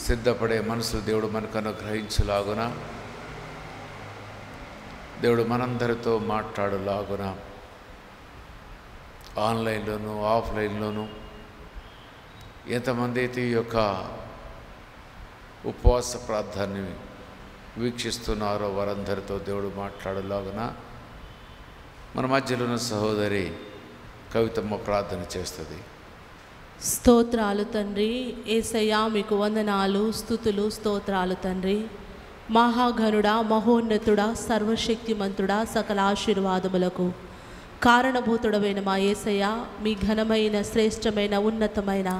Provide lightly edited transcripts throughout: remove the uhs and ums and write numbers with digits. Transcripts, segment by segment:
సిద్ధపడే మనసులు దేవుడు మనకు అనుగ్రహించులాగున, దేవుడు మనందరితో మాట్లాడులాగున, ఆన్లైన్లోనూ ఆఫ్లైన్లోనూ ఎంతమంది అయితే ఈ యొక్క ఉపవాస ప్రార్థనని వీక్షిస్తున్నారో వారందరితో దేవుడు మాట్లాడులాగున మన మధ్యలో ఉన్న సహోదరి కవితమ్మ ప్రార్థన చేస్తుంది. స్తోత్రాలు తండ్రి. యేసయ్యా మీకు వందనాలు, స్తుతులు, స్తోత్రాలు తండ్రి. మహాఘనుడా, మహోన్నతుడా, సర్వశక్తిమంతుడా, సకల ఆశీర్వాదములకు కారణభూతుడమైన మా యేసయ్యా, మీ ఘనమైన, శ్రేష్టమైన, ఉన్నతమైన,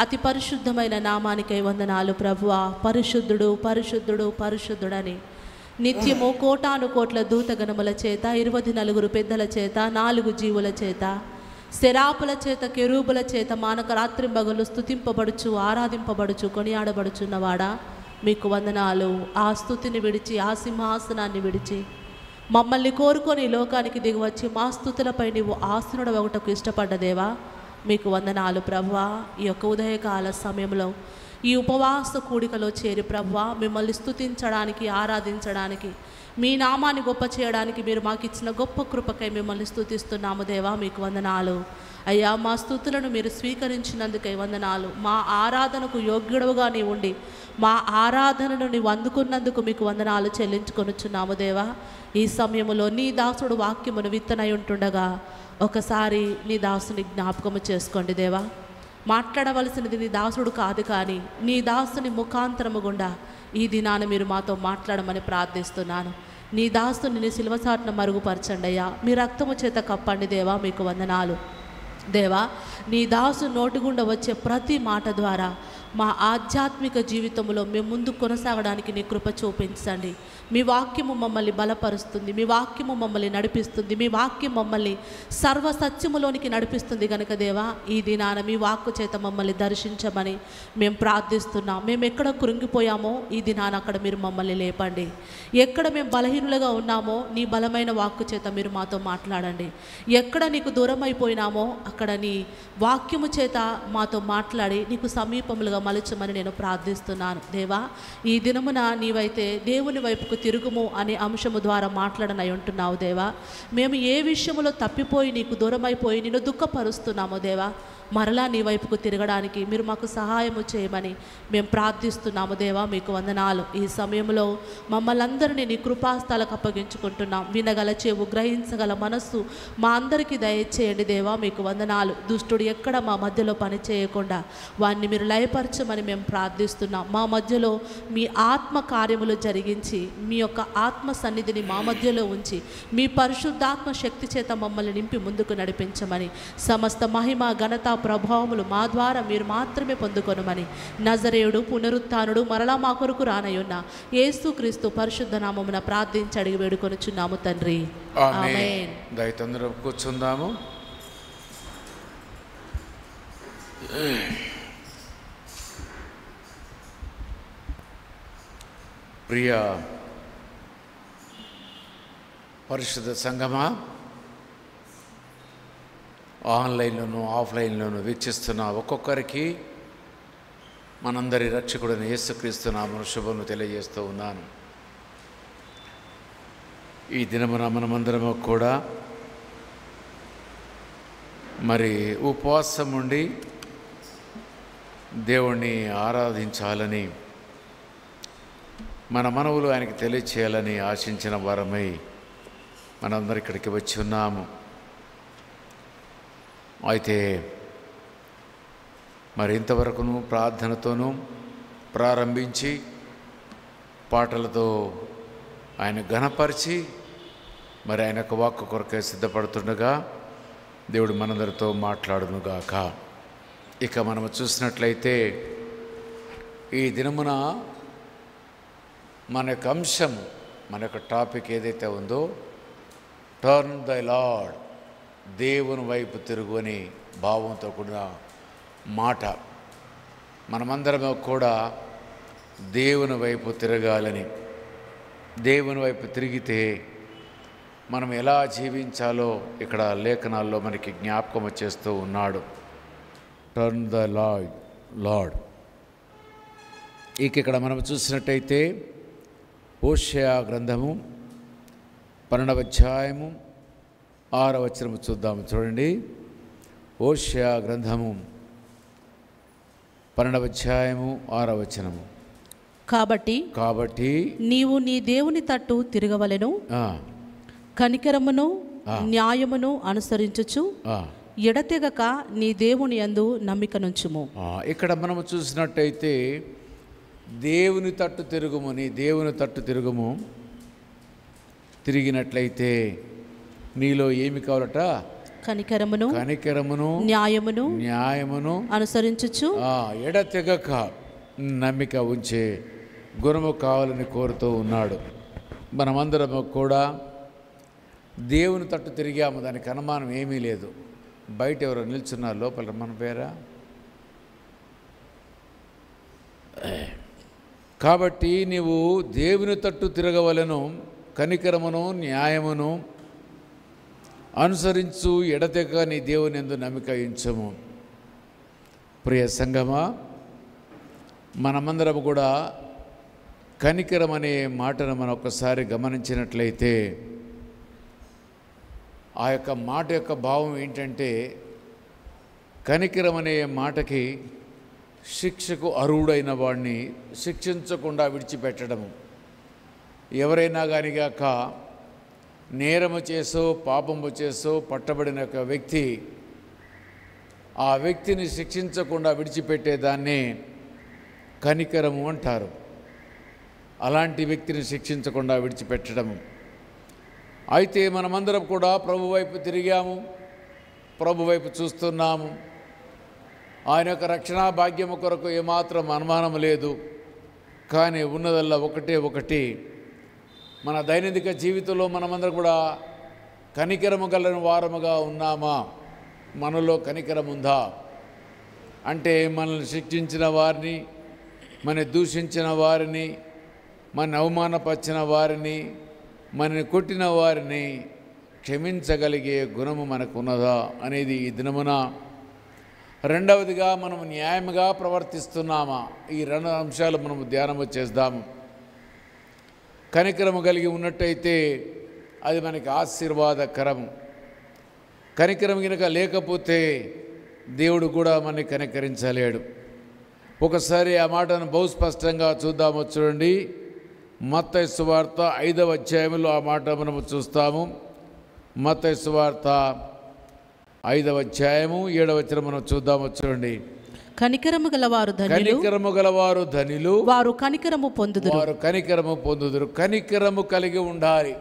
అతి పరిశుద్ధమైన నామానికై వందనాలు ప్రభువా. పరిశుద్ధుడు, పరిశుద్ధుడు, పరిశుద్ధుడని నిత్యము కోటాను కోట్ల దూతగణముల చేత, 24 పెద్దల చేత, 4 జీవుల చేత, శరాపుల చేత, కెరూబుల చేత మానక రాత్రింబగలు స్తుతింపబడుచు, ఆరాధింపబడుచు, కొనియాడబడుచున్నవాడా మీకు వందనాలు. ఆ స్తుతిని విడిచి, ఆ సింహాసనాన్ని విడిచి మమ్మల్ని కోరుకొని లోకానికి దిగివచ్చి మా స్తుతులపై నీవు ఆసనుడు ఒకటకు ఇష్టపడ్డ దేవా మీకు వందనాలు ప్రభువా. ఈ యొక్క ఉదయకాల సమయంలో ఈ ఉపవాస కూడికలో చేరి ప్రభువా మిమ్మల్ని స్తుతించడానికి, ఆరాధించడానికి, మీ నామాన్ని గొప్ప చేయడానికి మీరు మాకు ఇచ్చిన గొప్ప కృపకై మిమ్మల్ని స్తుతిస్తున్నాము దేవా మీకు వందనాలు. అయ్యా, మా స్తుతులను మీరు స్వీకరించినందుకై వందనాలు. మా ఆరాధనకు యోగ్యుడవుగా నీ ఉండి మా ఆరాధనను నీవు అందుకున్నందుకు మీకు వందనాలు చెల్లించుకొనుచున్నాము దేవా. ఈ సమయంలో నీ దాసుడు వాక్యమును విత్తనై ఉంటుండగా ఒకసారి నీ దాసుని జ్ఞాపకము చేసుకోండి దేవా. మాట్లాడవలసినది నీ దాసుడు కాదు, కానీ నీ దాసుని ముఖాంతరము గుండా ఈ దినాన మీరు మాతో మాట్లాడమని ప్రార్థిస్తున్నాను. నీ దాసుని నీ సిలువసాటును మరుగుపరచండి అయ్యా. మీ రక్తము చేత కప్పండి దేవా మీకు వందనాలు దేవా. నీ దాసు నోటిగుండా వచ్చే ప్రతి మాట ద్వారా మా ఆధ్యాత్మిక జీవితంలో మేము ముందు కొనసాగడానికి నీ కృప చూపించండి. మీ వాక్యము మమ్మల్ని బలపరుస్తుంది, మీ వాక్యము మమ్మల్ని నడిపిస్తుంది, మీ వాక్యం మమ్మల్ని సర్వసత్యములోనికి నడిపిస్తుంది కనుక దేవా ఈ దినాన మీ వాక్కు చేత మమ్మల్ని దర్శించమని మేము ప్రార్థిస్తున్నాం. మేము ఎక్కడ కృంగిపోయామో ఈ దినాన అక్కడ మీరు మమ్మల్ని లేపండి. ఎక్కడ మేము బలహీనులుగా ఉన్నామో నీ బలమైన వాక్కు చేత మీరు మాతో మాట్లాడండి. ఎక్కడ నీకు దూరం అయిపోయినామో అక్కడ నీ వాక్యము చేత మాతో మాట్లాడి నీకు సమీపములుగా మలచమని నేను ప్రార్థిస్తున్నాను దేవా. ఈ దినమున నీవైతే దేవుని వైపుకు తిరుగుము అనే అంశము ద్వారా మాట్లాడనై ఉంటున్నావు దేవా. మేము ఏ విషయంలో తప్పిపోయి నీకు దూరమైపోయి నిన్ను దుఃఖపరుస్తున్నామో దేవా, మరలా నీ వైపుకు తిరగడానికి మీరు మాకు సహాయము చేయమని మేము ప్రార్థిస్తున్నాము దేవా మీకు వందనాలు. ఈ సమయంలో మమ్మల్ని అందరినీ నీ కృపాస్థలకు అప్పగించుకుంటున్నాం. వినగల చెవు, గ్రహించగల మనస్సు మా అందరికీ దయచేయండి దేవా మీకు వందనాలు. దుష్టుడు ఎక్కడ మా మధ్యలో పని చేయకుండా వారిని మీరు లయపరచమని మేము ప్రార్థిస్తున్నాం. మా మధ్యలో మీ ఆత్మ కార్యములు జరిగించి మీ యొక్క ఆత్మ సన్నిధిని మా మధ్యలో ఉంచి మీ పరిశుద్ధాత్మ శక్తి చేత మమ్మల్ని నింపి ముందుకు నడిపించమని, సమస్త మహిమ, ఘనత, ప్రభావములు మా ద్వారా మీరు మాత్రమే పొందుకొనమని నజరేయుడు, పునరుత్థానుడు, మరలా మా కొరకు రానయ్యున్న యేసుక్రీస్తు పరిశుద్ధ నామమున ప్రార్థించి అడిగి వేడుకొనుచున్నాము తండ్రి, ఆమేన్. దయతొందర కూర్చుందాము. ప్రియ పరిశుద్ధ సంగమా, ఆన్లైన్లోనూ ఆఫ్లైన్లోనూ వీక్షిస్తున్న ఒక్కొక్కరికి మనందరి రక్షకుడైన యేసుక్రీస్తు నామమున శుభములు తెలియజేస్తూ ఉన్నాను. ఈ దినమున మనమందరము కూడా మరి ఉపవాసం ఉండి దేవుణ్ణి ఆరాధించాలని, మన మనవులు ఆయనకి తెలియచేయాలని ఆశించిన వారమై మనందరం ఇక్కడికి వచ్చి ఉన్నాము. అయితే మరి ఇంతవరకును ప్రార్థనతోనూ ప్రారంభించి పాటలతో ఆయన ఘనపరిచి మరి ఆయన యొక్క వాక్కు కొరకే సిద్ధపడుతుండగా దేవుడు మనందరితో మాట్లాడునుగాక. ఇక మనము చూసినట్లయితే ఈ దినమున మన యొక్క అంశం, మన యొక్క టాపిక్ ఏదైతే ఉందో, టర్న్ ద లార్డ్, దేవుని వైపు తిరుగు అని భావంతో కూడిన మాట. మనమందరం కూడా దేవుని వైపు తిరగాలని, దేవుని వైపు తిరిగితే మనం ఎలా జీవించాలో ఇక్కడ లేఖనాల్లో మనకి జ్ఞాపకం చేస్తూ ఉన్నాడు. Turn the lord. ఇక్కడ మనం చూసినట్టయితే హోషేయ గ్రంథము 12వ అధ్యాయము 6వ వచనము చూద్దాము. చూడండి, హోషేయ గ్రంథము 12వ అధ్యాయము 6వ వచనము. కాబట్టి నీవు నీ దేవుని తట్టు తిరగవలెను, కనికరమును న్యాయమును అనుసరించుచు ఎడతెగక నీ దేవుని యందు నమ్మికనుంచుము. ఇక్కడ మనము చూసినట్టయితే దేవుని తట్టు తిరుగుము, నీ దేవుని తట్టు తిరుగుము. తిరిగినట్లయితే నీలో ఏమి కావాలట? కనికరమును న్యాయమును అనుసరించుచు ఎడతెగక నమ్మిక ఉంచే గుణము కావాలని కోరుతూ ఉన్నాడు. మనమందరము కూడా దేవుని తట్టు తిరిగాము, దానికి అనుమానం ఏమీ లేదు. బయట ఎవరో నిల్చున్నారు, లోపల మన పేరా? కాబట్టి నీవు దేవుని తట్టు తిరగవలెను, కనికరమును న్యాయమును అనుసరించు ఎడతెగ నీ దేవుని యందు నమ్మిక ఉంచుము. ప్రియ సంగమా, మనమందరం కూడా కనికరం అనే మాటను మనం ఒక్కసారి గమనించినట్లయితే ఆ యొక్క మాట యొక్క భావం ఏంటంటే, కనికరం అనే మాటకి శిక్షకు అర్హుడైన వాడిని శిక్షించకుండా విడిచిపెట్టడము. ఎవరైనా కానిగాక నేరము చేసో పాపము చేసో పట్టబడిన ఒక వ్యక్తి ఆ వ్యక్తిని శిక్షించకుండా విడిచిపెట్టేదాన్నే కనికరము అంటారు. అలాంటి వ్యక్తిని శిక్షించకుండా విడిచిపెట్టడము. అయితే మనమందరం కూడా ప్రభు వైపు తిరిగాము, ప్రభు వైపు చూస్తున్నాము. ఆయన యొక్క రక్షణా భాగ్యము కొరకు ఏమాత్రం అనుమానం లేదు. కానీ ఉన్నదల్లా ఒకటి, మన దైనందిక జీవితంలో మనమందరం కూడా కనికరము గల వారముగా ఉన్నామా? మనలో కనికరం ఉందా? అంటే మనల్ని శిక్షించిన వారిని, మన దూషించిన వారిని, మన అవమానపరిచిన వారిని, మనని కొట్టిన వారిని క్షమించగలిగే గుణము మనకున్నదా అనేది ఈ దినమున. రెండవదిగా, మనం న్యాయంగా ప్రవర్తిస్తున్నామా? ఈ 2 అంశాలు మనము ధ్యానము చేద్దాము. కనికరము కలిగి ఉన్నట్టయితే అది మనకి ఆశీర్వాదకరము. కనికరం కనుక లేకపోతే దేవుడు కూడా మనని కనికరించలేడు. ఒకసారి ఆ మాటను బహు స్పష్టంగా చూద్దాము. చూడండి, మత్తయి సువార్త 5వ అధ్యాయంలో ఆ మాట మనము చూస్తాము. మత్తయి సువార్త 5వ అధ్యాయము 7వ వచనం మనం చూద్దాము. చూడండి, కనికరము గలవారు ధనిలు, వారు కనికరము పొందుదురు. కనికరము కలిగి ఉండాలి.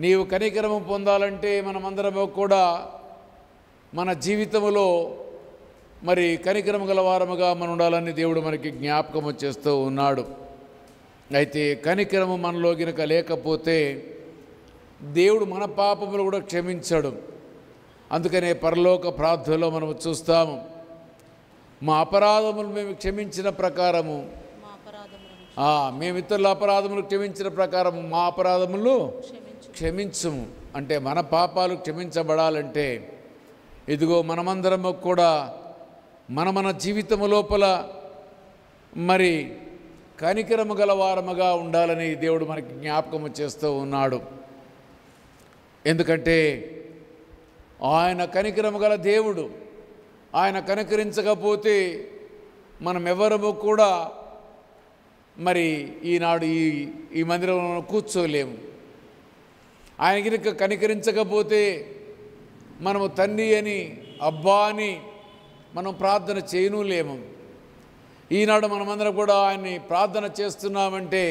నీవు కనికరము పొందాలంటే మనమందరము కూడా మన జీవితంలో మరి కనికరము గలవారముగా మనం ఉండాలని దేవుడు మనకి జ్ఞాపకము చేస్తూ ఉన్నాడు. అయితే కనికరము మనలో గినక లేకపోతే దేవుడు మన పాపములు కూడా క్షమించడు. అందుకనే పరలోక ప్రార్థనలో మనము చూస్తాము, మా అపరాధములు మేము క్షమించిన ప్రకారము, మేము ఇతరుల అపరాధములు క్షమించిన ప్రకారము మా అపరాధములు క్షమించుము. అంటే మన పాపాలు క్షమించబడాలంటే ఇదిగో మనమందరము కూడా మన జీవితము లోపల మరి కనికరము గల వారముగా ఉండాలని దేవుడు మనకి జ్ఞాపకము చేస్తూ ఉన్నాడు. ఎందుకంటే ఆయన కనికరము గల దేవుడు. ఆయన కనికరించకపోతే మనం ఎవరము కూడా మరి ఈనాడు ఈ మందిరంలో కూర్చోలేము. ఆయన కనుక కనికరించకపోతే మనము తండ్రి అని, అబ్బా అని మనం ప్రార్థన చేయలేము. ఈనాడు మనమందరం కూడా ఆయన్ని ప్రార్థన చేస్తున్నామంటే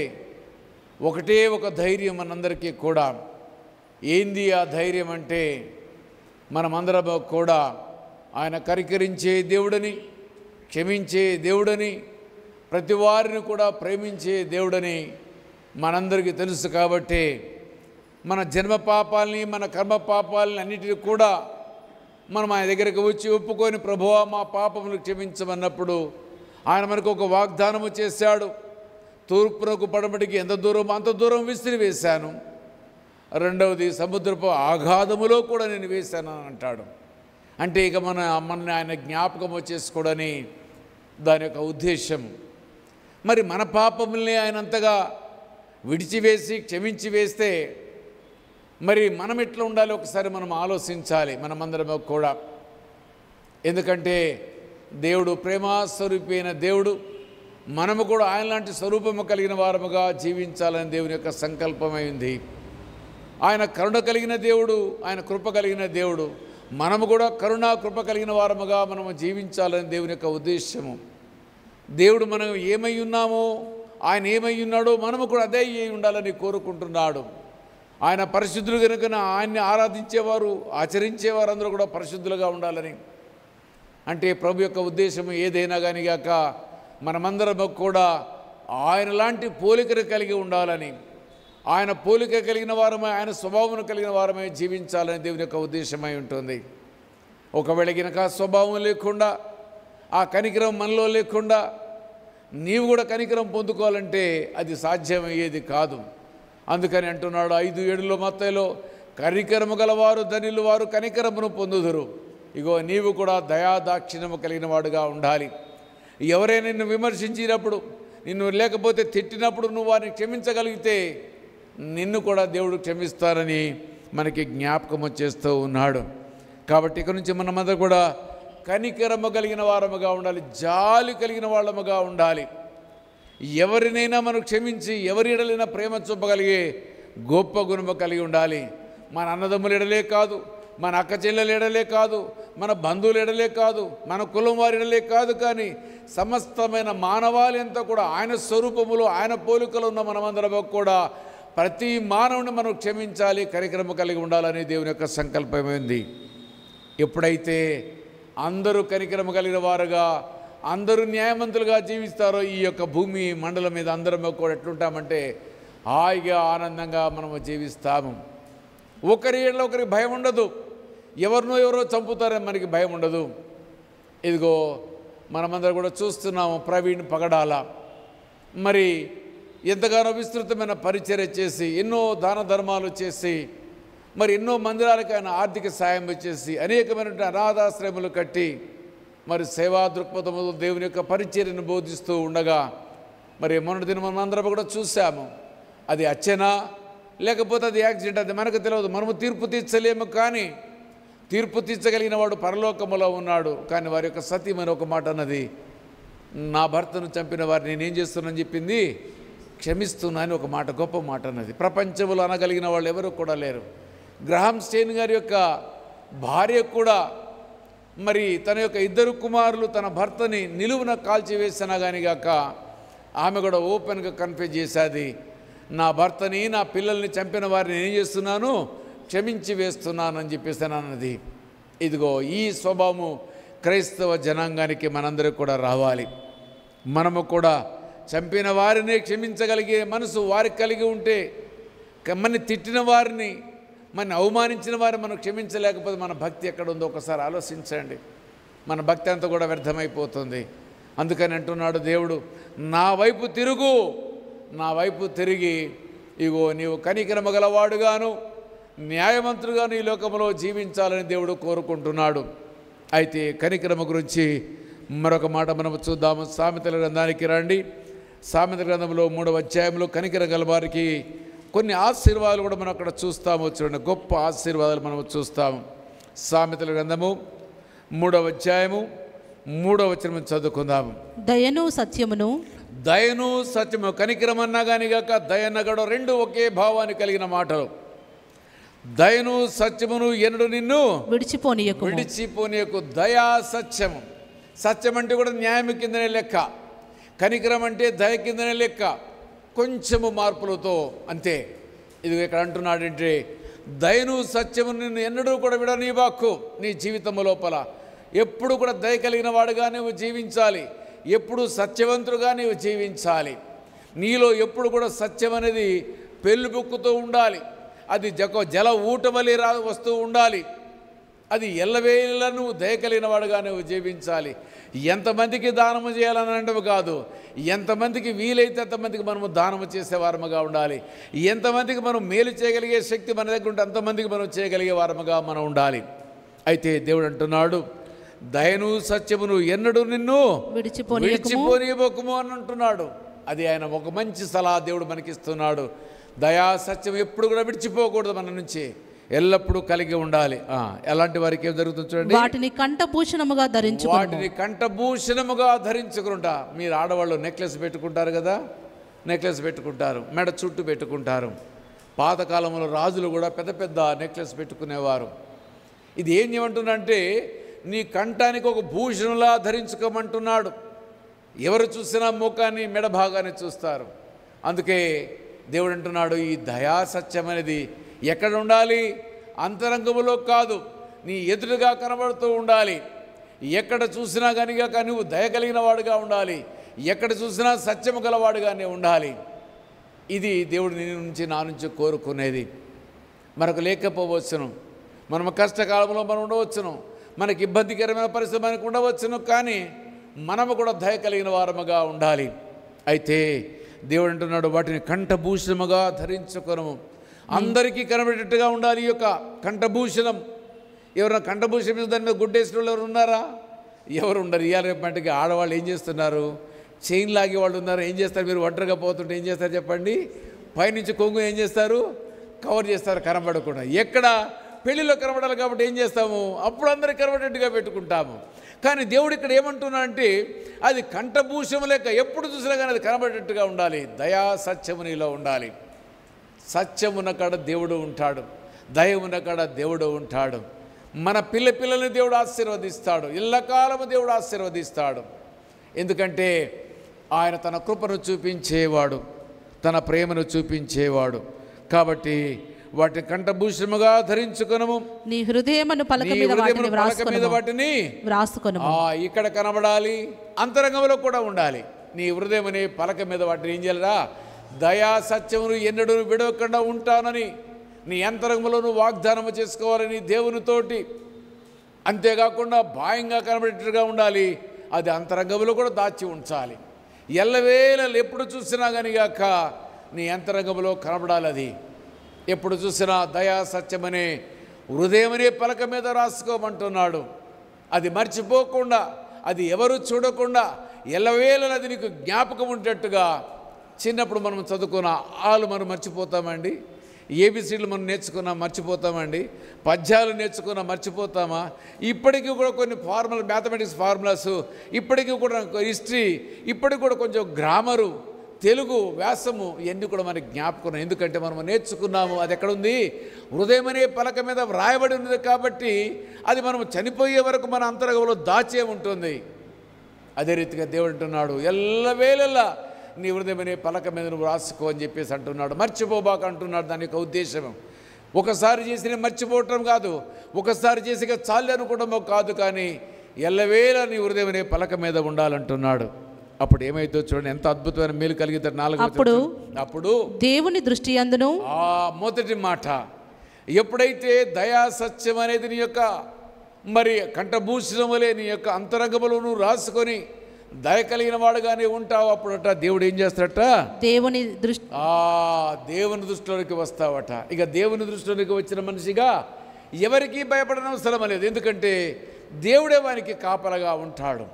ఒకటే ఒక ధైర్యం మనందరికీ కూడా. ఏంది ఆ ధైర్యం అంటే, మనమందరం కూడా ఆయన కనికరించే దేవుడని, క్షమించే దేవుడని, ప్రతి వారిని కూడా ప్రేమించే దేవుడని మనందరికీ తెలుసు. కాబట్టి మన జన్మ పాపాలని, మన కర్మ పాపాలని అన్నిటిని కూడా మనం ఆయన దగ్గరికి వచ్చి ఒప్పుకొని, ప్రభువా మా పాపములు క్షమించమన్నప్పుడు ఆయన మనకు ఒక వాగ్దానము చేశాడు. తూర్పునకు పడమటికి ఎంత దూరం అంత దూరం విసిరి వేశాను, రెండవది సముద్రపు ఆఘాతములో కూడా నేను వేశాను అంటాడు. అంటే ఇక మనల్ని ఆయన జ్ఞాపకం చేసుకోవడని దాని యొక్క ఉద్దేశం. మరి మన పాపముల్ని ఆయన అంతగా విడిచివేసి క్షమించి వేస్తే మరి మనం ఎట్లా ఉండాలి ఒకసారి మనం ఆలోచించాలి మనమందరం కూడా. ఎందుకంటే దేవుడు ప్రేమాస్వరూపి అయిన దేవుడు, మనము కూడా ఆయన లాంటి స్వరూపము కలిగిన వారముగా జీవించాలని దేవుని యొక్క సంకల్పమైంది. ఆయన కరుణ కలిగిన దేవుడు, ఆయన కృప కలిగిన దేవుడు, మనము కూడా కరుణ కృప కలిగిన వారముగా మనము జీవించాలని దేవుని యొక్క ఉద్దేశము. దేవుడు మనం ఏమై ఉన్నామో, ఆయన ఏమై ఉన్నాడో మనము కూడా అదే అయి ఉండాలని కోరుకుంటున్నాడు. ఆయన పరిశుద్ధులు కనుక ఆయన్ని ఆరాధించేవారు, ఆచరించేవారు అందరూ కూడా పరిశుద్ధులుగా ఉండాలని. అంటే ప్రభు యొక్క ఉద్దేశం ఏదైనా కానీ గాక మనమందరం కూడా ఆయన లాంటి పోలికను కలిగి ఉండాలని, ఆయన పోలిక కలిగిన వారమై, ఆయన స్వభావం కలిగిన వారమై జీవించాలని దేవుని యొక్క ఉద్దేశమై ఉంటుంది. ఒకవేళ గినక స్వభావం లేకుండా, ఆ కనికరం మనలో లేకుండా నీవు కూడా కనికరం పొందుకోవాలంటే అది సాధ్యమయ్యేది కాదు. అందుకని అంటున్నాడు 5:7 మత్తయిలో, కనికరము గలవారు ధనిలు, వారు కనికరమును పొందుదురు. ఇగో నీవు కూడా దయాదాక్షిణ్యము కలిగిన వాడుగా ఉండాలి. ఎవరైనా నిన్ను విమర్శించినప్పుడు, నిన్ను లేకపోతే తిట్టినప్పుడు నువ్వు వారిని క్షమించగలిగితే నిన్ను కూడా దేవుడు క్షమిస్తారని మనకి జ్ఞాపకం చేస్తూ ఉన్నాడు. కాబట్టి ఇక నుంచి మనమందరూ కూడా కనికరము కలిగిన వారముగా ఉండాలి, జాలి కలిగిన వాళ్ళముగా ఉండాలి. ఎవరినైనా మనం క్షమించి ఎవరి ఎడలైనా ప్రేమ చూపగలిగే గొప్ప గుణము కలిగి ఉండాలి. మన అన్నదమ్ముల ఎడలే కాదు, మన అక్క చెల్లెల ఎడలే కాదు, మన బంధువుల ఎడలే కాదు, మన కులం వారి ఎడలే కాదు, కానీ సమస్తమైన మానవాళి అంతా కూడా ఆయన స్వరూపములో, ఆయన పోలికలో ఉన్న మనమందరం కూడా ప్రతి మానవుని మనం క్షమించాలి, కనికరము కలిగి ఉండాలని దేవుని యొక్క సంకల్పమైంది. ఎప్పుడైతే అందరూ కనికరము కలిగిన వారుగా, అందరూ న్యాయవంతులుగా జీవిస్తారో ఈ యొక్క భూమి మండలం మీద అందరం కూడా ఎట్లుంటామంటే హాయిగా ఆనందంగా మనము జీవిస్తాము. ఒకరి ఏళ్ళ ఒకరికి భయం ఉండదు, ఎవరో చంపుతారని మనకి భయం ఉండదు. ఇదిగో మనమందరం కూడా చూస్తున్నాము, ప్రవీణ్ పగడాల మరి ఎంతగానో విస్తృతమైన పరిచర్య చేసి, ఎన్నో దాన ధర్మాలు చేసి, మరి ఎన్నో మందిరాలకు ఆయన ఆర్థిక సాయం చేసి, అనేకమైనటువంటి అనాథాశ్రయములు కట్టి, మరి సేవా దృక్పథముతో దేవుని యొక్క పరిచర్యను బోధిస్తూ ఉండగా, మరి మొన్నటి దినం మనందరం కూడా చూసాము. అది అచ్చెనా లేకపోతే అది యాక్సిడెంట్, అది మనకు తెలియదు. మనము తీర్పు తీర్చలేము, కానీ తీర్పు తీర్చగలిగిన వాడు పరలోకములో ఉన్నాడు. కానీ వారి యొక్క సతీమని ఒక మాట అన్నది, నా భర్తను చంపిన వారిని నేనేం చేస్తున్నానని చెప్పింది, క్షమిస్తున్నా అని ఒక మాట, గొప్ప మాట అన్నది. ప్రపంచంలో అనగలిగిన వాళ్ళు ఎవరు కూడా లేరు. గ్రహాం స్టెయిన్ గారి యొక్క భార్య కూడా మరి తన యొక్క 2 కుమారులు తన భర్తని నిలువున కాల్చివేసినా కానీ గాక ఆమె కూడా ఓపెన్గా కన్ఫెస్ చేసేది, నా భర్తని నా పిల్లల్ని చంపిన వారిని ఏం చేస్తున్నాను, క్షమించి వేస్తున్నాను అని చెప్పేసి అన్నది. ఇదిగో ఈ స్వభావము క్రైస్తవ జనాంగానికి మనందరికి కూడా రావాలి. మనము కూడా చంపిన వారిని క్షమించగలిగే మనసు వారికి కలిగి ఉంటే, మనని తిట్టిన వారిని, మన అవమానించిన వారిని మనం క్షమించలేకపోతే మన భక్తి ఎక్కడ ఉందో ఒకసారి ఆలోచించండి. మన భక్తి అంతా కూడా వ్యర్థమైపోతుంది. అందుకని అంటున్నాడు దేవుడు, నా వైపు తిరుగు, నా వైపు తిరిగి ఇగో నీవు కనికరము గలవాడుగాను న్యాయవంతుడుగాను ఈ లోకంలో జీవించాలని దేవుడు కోరుకుంటున్నాడు. అయితే కనికరము గురించి మరొక మాట మనం చూద్దాము. సామెతల గ్రంథానికి రండి. సామెతల గ్రంథంలో 3వ అధ్యాయంలో కనికర గలవారికి కొన్ని ఆశీర్వాదాలు కూడా మనం అక్కడ చూస్తాము. చూడండి, గొప్ప ఆశీర్వాదాలు మనం చూస్తాము. సామెతల గ్రంథము 3వ అధ్యాయము 3వ వచనం చదువుకుందాము. దయను సత్యమును, దయను సత్యము, కనికరమన్నా కానీ కాక దయనగడ రెండు ఒకే భావాన్ని కలిగిన మాటలు. దయను సత్యమును ఎన్నడు నిన్ను విడిచిపోనీయకు. దయా సత్యము, సత్యం అంటే కూడా న్యాయం కిందనే లెక్క, కనికరం అంటే దయ కిందనే లెక్క, కొంచెము మార్పులతో అంతే. ఇది ఇక్కడ అంటున్నాడంటే దయను సత్యము నిన్ను ఎన్నడూ కూడా విడనీయబాకు. నీ జీవితము లోపల ఎప్పుడు కూడా దయ కలిగిన వాడుగా నువ్వు జీవించాలి, ఎప్పుడు సత్యవంతుడుగా నీవు జీవించాలి. నీలో ఎప్పుడు కూడా సత్యం అనేది పెళ్ళిబుక్కుతూ ఉండాలి. అది జల ఊటవలి వస్తూ ఉండాలి. అది ఎల్లవేళ నువ్వు దయ కలిగిన వాడుగా నువ్వు జీవించాలి. ఎంతమందికి దానము చేయాలని అంటే కాదు, ఎంతమందికి వీలైతే అంతమందికి మనము దానము చేసేవారముగా ఉండాలి. ఎంతమందికి మనం మేలు చేయగలిగే శక్తి మన దగ్గర ఉంటే అంతమందికి మనం చేయగలిగే వారముగా మనం ఉండాలి. అయితే దేవుడు అంటున్నాడు, దయను సత్యమును ఎన్నడూ నిన్ను విడిచిపోనీయబోకుము అని అంటున్నాడు. అది ఆయన ఒక మంచి సలహా దేవుడు మనకిస్తున్నాడు. దయా సత్యం ఎప్పుడు కూడా విడిచిపోకూడదు, మన నుంచి ఎల్లప్పుడూ కలిగి ఉండాలి. ఎలాంటి వారికి ఏం జరుగుతుంది చూడండి, వాటిని కంఠభూషణముగా ధరించుకుంటా. మీరు ఆడవాళ్ళు నెక్లెస్ పెట్టుకుంటారు కదా, నెక్లెస్ పెట్టుకుంటారు, మెడ చుట్టూ పెట్టుకుంటారు. పాతకాలంలో రాజులు కూడా పెద్ద పెద్ద నెక్లెస్ పెట్టుకునేవారు. ఇది ఏం చేయమంటున్నాడంటే నీ కంఠానికి ఒక భూషణంలా ధరించుకోమంటున్నాడు. ఎవరు చూసినా ముఖాన్ని మెడ భాగాన్ని చూస్తారు. అందుకే దేవుడు అంటున్నాడు ఈ దయా సత్యం అనేది ఎక్కడ ఉండాలి? అంతరంగములో కాదు, నీ ఎదురుగా కనబడుతూ ఉండాలి. ఎక్కడ చూసినా కనుక నువ్వు దయ కలిగిన వాడుగా ఉండాలి, ఎక్కడ చూసినా సత్యము గలవాడుగానే ఉండాలి. ఇది దేవుడు నీ నుంచి నా నుంచి కోరుకునేది. మనకు లేకపోవచ్చును, మనం కష్టకాలంలో మనం ఉండవచ్చును, మనకి ఇబ్బందికరమైన పరిస్థితి మనకు ఉండవచ్చును, కానీ మనము కూడా దయ కలిగిన వారముగా ఉండాలి. అయితే దేవుడు అంటున్నాడు వాటిని కంఠభూషణముగా ధరించుకొనము. అందరికీ కనబడేటట్టుగా ఉండాలి ఈ యొక్క కంఠభూషణం. ఎవరైనా కంఠభూషణం దాని మీద గుడ్డేసిన వాళ్ళు ఎవరు ఉన్నారా? ఎవరు ఉండరు. ఇవాళ రేపటికి ఆడవాళ్ళు ఏం చేస్తున్నారు? చైన్ లాగే వాళ్ళు ఉన్నారు. ఏం చేస్తారు? మీరు ఒంటరిగా పోతుంటే ఏం చేస్తారు చెప్పండి? పైనుంచి కొంగు ఏం చేస్తారు? కవర్ చేస్తారు కనబడకుండా. ఎక్కడ పెళ్లిలో కనబడాలి కాబట్టి ఏం చేస్తాము? అప్పుడు అందరికి కనబడేట్టుగా పెట్టుకుంటాము. కానీ దేవుడు ఇక్కడ ఏమంటున్నాడంటే అది కంఠభూషం లేక ఎప్పుడు చూసినా కానీ అది కనబడేట్టుగా ఉండాలి. దయా సత్యము నీలో ఉండాలి. సత్యమున్న కాడ దేవుడు ఉంటాడు, దయ ఉన్న కాడ దేవుడు ఉంటాడు. మన పిల్లల్ని దేవుడు ఆశీర్వదిస్తాడు, ఎల్లకాలము దేవుడు ఆశీర్వదిస్తాడు. ఎందుకంటే ఆయన తన కృపను చూపించేవాడు, తన ప్రేమను చూపించేవాడు. కాబట్టి వాటిని కంఠభూషణముగా ధరించుకొనము. నీ హృదయమును పలక మీద వాటిని వ్రాసుకొనము. ఇక్కడ కనబడాలి, అంతరంగంలో కూడా ఉండాలి. నీ హృదయం అనే పలక మీద వాటిని ఏం చేయాలరా? దయా సత్యమును ఎన్నడూ విడవకుండా ఉంటానని నీ అంతరంగంలో నువ్వు వాగ్దానము చేసుకోవాలని దేవునితోటి. అంతేకాకుండా బాయంగా కనబడేట్టుగా ఉండాలి, అది అంతరంగంలో కూడా దాచి ఉంచాలి. ఎల్లవేళలు ఎప్పుడు చూసినా కానిగాక నీ అంతరంగంలో కనబడాలి. అది ఎప్పుడు చూసినా దయా సత్యమనే హృదయమనే పలక మీద రాసుకోమంటున్నాడు. అది మర్చిపోకుండా, అది ఎవరు చూడకుండా ఎల్లవేళలు అది నీకు జ్ఞాపకం ఉండేట్టుగా. చిన్నప్పుడు మనం చదువుకున్న ఆలు మనం మర్చిపోతామండి? ఏబిసిడ్లు మనం నేర్చుకున్నా మర్చిపోతామండి? పద్యాలు నేర్చుకున్నా మర్చిపోతామా? ఇప్పటికీ కూడా కొన్ని మ్యాథమెటిక్స్ ఫార్ములాస్, ఇప్పటికీ కూడా హిస్టరీ, ఇప్పటికి కూడా కొంచెం గ్రామరు, తెలుగు వ్యాసము, ఇవన్నీ కూడా మనకి జ్ఞాపకం. ఎందుకంటే మనం నేర్చుకున్నాము. అది ఎక్కడుంది? హృదయం అనే పలక మీద వ్రాయబడి ఉన్నది. కాబట్టి అది మనం చనిపోయే వరకు మన అంతరంగంలో దాచే ఉంటుంది. అదే రీతిగా దేవుడు అంటున్నాడు ఎల్లవేళలా నీ హృదయం అనే పలక మీద నువ్వు రాసుకో అని చెప్పేసి అంటున్నాడు. మర్చిపోబాక అంటున్నాడు. దాని యొక్క ఉద్దేశం ఒకసారి చేసి మర్చిపోవటం కాదు, ఒకసారి చేసి చాలు అనుకోవడమో కాదు, కానీ ఎల్లవేళ నీ హృదయం అనే పలక మీద ఉండాలంటున్నాడు. అప్పుడు ఏమైతే చూడండి ఎంత అద్భుతమైన మేలు కలిగితాడు. 4 అప్పుడు దేవుని దృష్టి యందును మొదటి మాట ఎప్పుడైతే దయా సత్యం అనేది నీ యొక్క మరి కంఠభూషణం వలె నీ యొక్క అంతరంగములో నువ్వు రాసుకొని దయ కలిగిన వాడుగానే ఉంటావు. అప్పుడట దేవుడు ఏం చేస్తాడట? దేవుని దృష్టిలోకి వస్తావట. ఇక దేవుని దృష్టిలోకి వచ్చిన మనిషిగా ఎవరికీ భయపడనవసరం లేదు. ఎందుకంటే దేవుడే వానికి కాపలగా ఉంటాడు.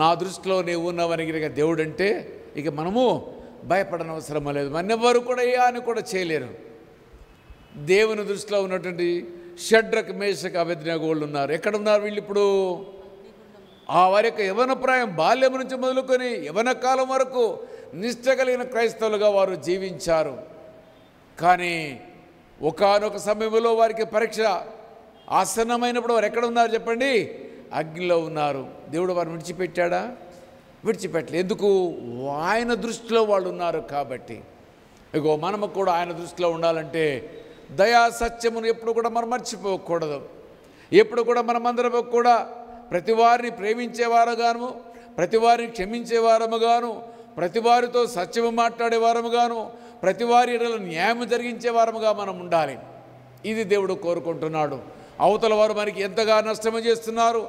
నా దృష్టిలో నీవు ఉన్నవనికి ఇక దేవుడు అంటే ఇక మనము భయపడనవసరం లేదు. మనెవ్వరు కూడా ఏ అని కూడా చేయలేరు. దేవుని దృష్టిలో ఉన్నటువంటి షడ్రక్ మేషక్ అబేద్నెగోలు ఉన్నారు. ఎక్కడున్నారు వీళ్ళు ఇప్పుడు? వారి యొక్క యవన ప్రాయం బాల్యం నుంచి మొదలుకొని యవన కాలం వరకు నిష్ఠ కలిగిన క్రైస్తవులుగా వారు జీవించారు. కానీ ఒకానొక సమయంలో వారికి పరీక్ష ఆసన్నమైనప్పుడు వారు ఎక్కడ ఉన్నారు చెప్పండి? అగ్నిలో ఉన్నారు. దేవుడు వారిని విడిచిపెట్టాడా? విడిచిపెట్టలేదు. ఎందుకు? ఆయన దృష్టిలో వాళ్ళు ఉన్నారు కాబట్టి. ఇగో మనము కూడా ఆయన దృష్టిలో ఉండాలంటే దయా సత్యమును ఎప్పుడు కూడా మనం మర్చిపోకూడదు. ఎప్పుడు కూడా మనమందరం కూడా ప్రతి వారిని ప్రేమించేవారుగాను, ప్రతి వారిని క్షమించేవారముగాను, ప్రతి వారితో సత్యము మాట్లాడేవారముగాను, ప్రతి వారి న్యాయం జరిగించేవారముగా మనం ఉండాలి. ఇది దేవుడు కోరుకుంటున్నాడు. అవతల వారు మనకి ఎంతగా నష్టం చేస్తున్నారు,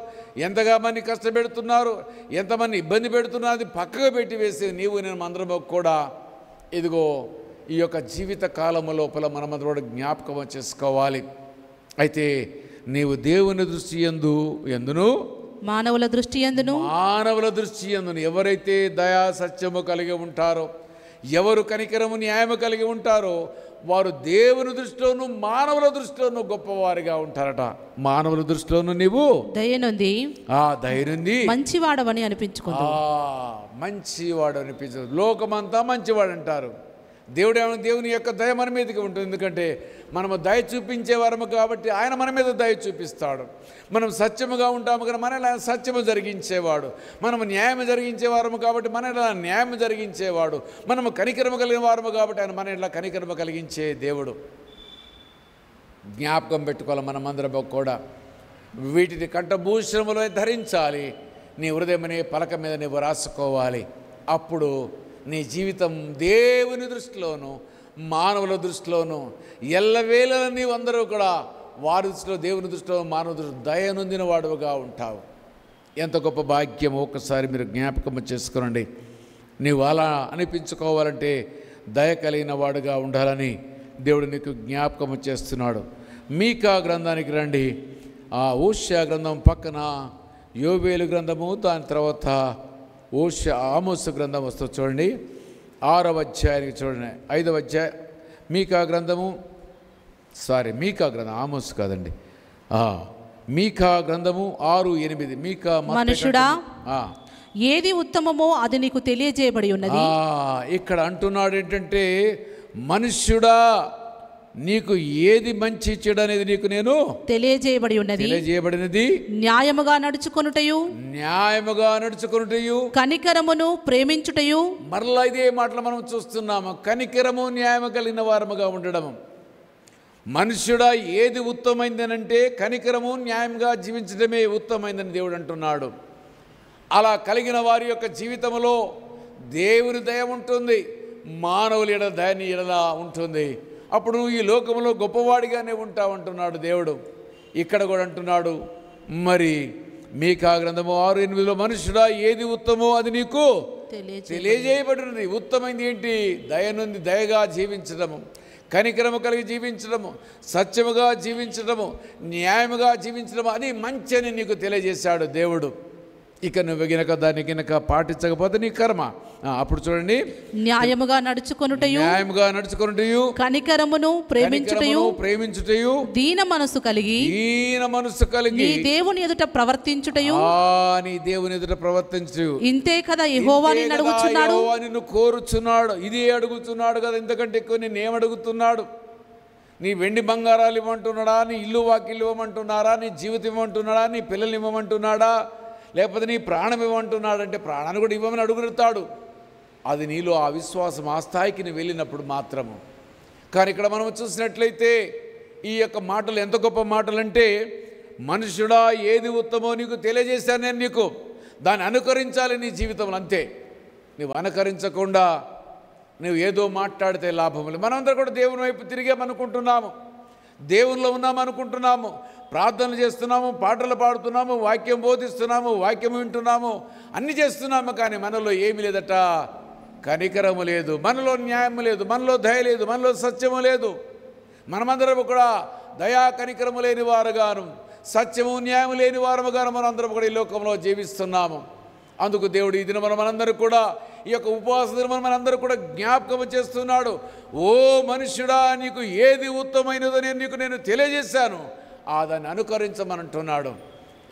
ఎంతగా మంది కష్టపెడుతున్నారు, ఎంతమంది ఇబ్బంది పెడుతున్నారు, అది పక్కగా పెట్టి వేసి నీవు నేను అందరం కూడా ఇదిగో ఈ యొక్క జీవిత కాలము లోపల మనమందరూ కూడా జ్ఞాపకం చేసుకోవాలి. అయితే నీవు దేవుని దృష్టి ఎందును మానవుల దృష్టి యందును ఎవరైతే దయా సత్యము కలిగి ఉంటారో, ఎవరు కనికరము న్యాయము కలిగి ఉంటారో వారు దేవుని దృష్టిలోను మానవుల దృష్టిలోను గొప్పవారిగా ఉంటారట. మానవుల దృష్టిలోను నీవు దయనుంది మంచివాడవని అనిపించుకుంది. మంచివాడు అనిపించదు. లోకమంతా మంచివాడు అంటారు. దేవుని యొక్క దయ మన మీదకి ఉంటుంది. ఎందుకంటే మనము దయ చూపించే వారము కాబట్టి ఆయన మన మీద దయ చూపిస్తాడు. మనం సత్యముగా ఉంటాము కానీ మన సత్యము జరిగించేవాడు. మనము న్యాయము జరిగించే వారము కాబట్టి మన న్యాయము జరిగించేవాడు. మనము కనికరము కలిగిన వారము కాబట్టి ఆయన మన ఇలా కనికరము కలిగించే దేవుడు. జ్ఞాపకం పెట్టుకోవాలి. మనమందరం కూడా వీటిని కంఠభూషణములో ధరించాలి. నీ హృదయమనే పలక మీద నీవు రాసుకోవాలి. అప్పుడు నీ జీవితం దేవుని దృష్టిలోను మానవుల దృష్టిలోను ఎల్లవేళ నీవందరూ కూడా వారి దృష్టిలో దేవుని దృష్టిలో మానవ దృష్టిలో దయనొందిన వాడుగా ఉంటావు. ఎంత గొప్ప భాగ్యమో ఒక్కసారి మీరు జ్ఞాపకం చేసుకోనండి. నీవు అలా అనిపించుకోవాలంటే దయ కలిగిన వాడుగా ఉండాలని దేవుడు నీకు జ్ఞాపకం చేస్తున్నాడు. మీకా గ్రంథానికి రండి. ఆ ఓషియా గ్రంథం పక్కన యోవేలు గ్రంథము, దాని తర్వాత ఆమోసు గ్రంథం వస్తుంది చూడండి. 6వ అధ్యాయానికి చూడండి. 5వ అధ్యాయం మీకా గ్రంథము, మీకా గ్రంథం, ఆమోసు కాదండి, మీకా గ్రంథము 6:8. మీకా మనుషుడా ఏది ఉత్తమమో అది నీకు తెలియజేయబడి ఉన్నది. ఇక్కడ అంటున్నాడు ఏంటంటే, మనుష్యుడా నీకు ఏది మంచి చెడు అనేది నీకు నేను తెలియజేయబడినది. న్యాయముగా నడుచుకొనుటయు కనికరమును ప్రేమించుటయు. మరలా ఇదే మాటలు మనం చూస్తున్నాము. కనికరము న్యాయము కలిగిన వారముగా ఉండడము. మనుష్యుడా ఏది ఉత్తమైందనంటే కనికరము న్యాయంగా జీవించడమే ఉత్తమైందని దేవుడు అంటున్నాడు. అలా కలిగిన వారి యొక్క జీవితంలో దేవుని దయ ఉంటుంది, మానవుల ఎడల దయని ఎడల ఉంటుంది. అప్పుడు నువ్వు ఈ లోకంలో గొప్పవాడిగానే ఉంటావంటున్నాడు దేవుడు. ఇక్కడ కూడా అంటున్నాడు, మరి మీకా గ్రంథము 6:8 మనుషుడా ఏది ఉత్తమో అది నీకు తెలియజేయబడినది. ఉత్తమైంది ఏంటి? దయనుంది దయగా జీవించడము, కనికరము కలిగి జీవించడము, సత్యముగా జీవించడము, న్యాయముగా జీవించడము, అది మంచి అని నీకు తెలియజేశాడు దేవుడు. ఇక నువ్వు గినక దాన్ని గినక పాటించకపోతే నీ కర్మ. అప్పుడు చూడండి, న్యాయముగా నడుచుకొనుటయు కనికరమును ప్రేమించుటయు దీన మనసు కలిగి నీ దేవుని ఎదుట ప్రవర్తించుటయు. ఇంతే కదా యెహోవా నిన్ను అడుగుచున్నాడు, నిన్ను కోరుచున్నాడు. ఇదే అడుగుతున్నాడు కదా, ఇంతకంటే ఎక్కువ నిన్నేం అడుగుతున్నాడు? నీ వెండి బంగారాలు ఇవ్వమంటున్నాడా? నీ ఇల్లు వాకిల్లు ఇవ్వమంటున్నారా? నీ జీవితం ఇవ్వమంటున్నాడా? నీ పిల్లలు ఇవ్వమంటున్నాడా? లేకపోతే నీ ప్రాణం ఇవ్వమంటున్నాడంటే ప్రాణాన్ని కూడా ఇవ్వమని అడుగుతాడు. అది నీలో ఆ విశ్వాసం ఆ స్థాయికి నువ్వు వెళ్ళినప్పుడు మాత్రము. కానీ ఇక్కడ మనం చూసినట్లయితే ఈ యొక్క మాటలు ఎంత గొప్ప మాటలు అంటే, మనుషుడా ఏది ఉత్తమో నీకు తెలియజేశాను నేను, నీకు దాన్ని అనుకరించాలి నీ జీవితంలో. అంతే. నువ్వు అనుకరించకుండా నువ్వు ఏదో మాట్లాడితే లాభం లేదు. మనందరూ కూడా దేవుని వైపు తిరిగామనుకుంటున్నాము, దేవునిలో ఉన్నామనుకుంటున్నాము, ప్రార్థనలు చేస్తున్నాము, పాటలు పాడుతున్నాము, వాక్యం బోధిస్తున్నాము, వాక్యం వింటున్నాము, అన్నీ చేస్తున్నాము. కానీ మనలో ఏమీ లేదట. కనికరము లేదు, మనలో న్యాయము లేదు, మనలో దయ లేదు, మనలో సత్యము లేదు. మనమందరం కూడా దయా కనికరము లేని వారుగాను, సత్యము న్యాయము లేని వారముగాను మనందరం కూడా ఈ లోకంలో జీవిస్తున్నాము. అందుకు దేవుడు ఈ దినం మనందరూ కూడా ఈ యొక్క ఉపవాస దినం మనందరూ కూడా జ్ఞాపకం చేస్తున్నాడు. ఓ మనుష్యుడా, నీకు ఏది ఉత్తమైనదో నేను తెలియజేశాను, దాన్ని అనుకరించమనంటున్నాడు.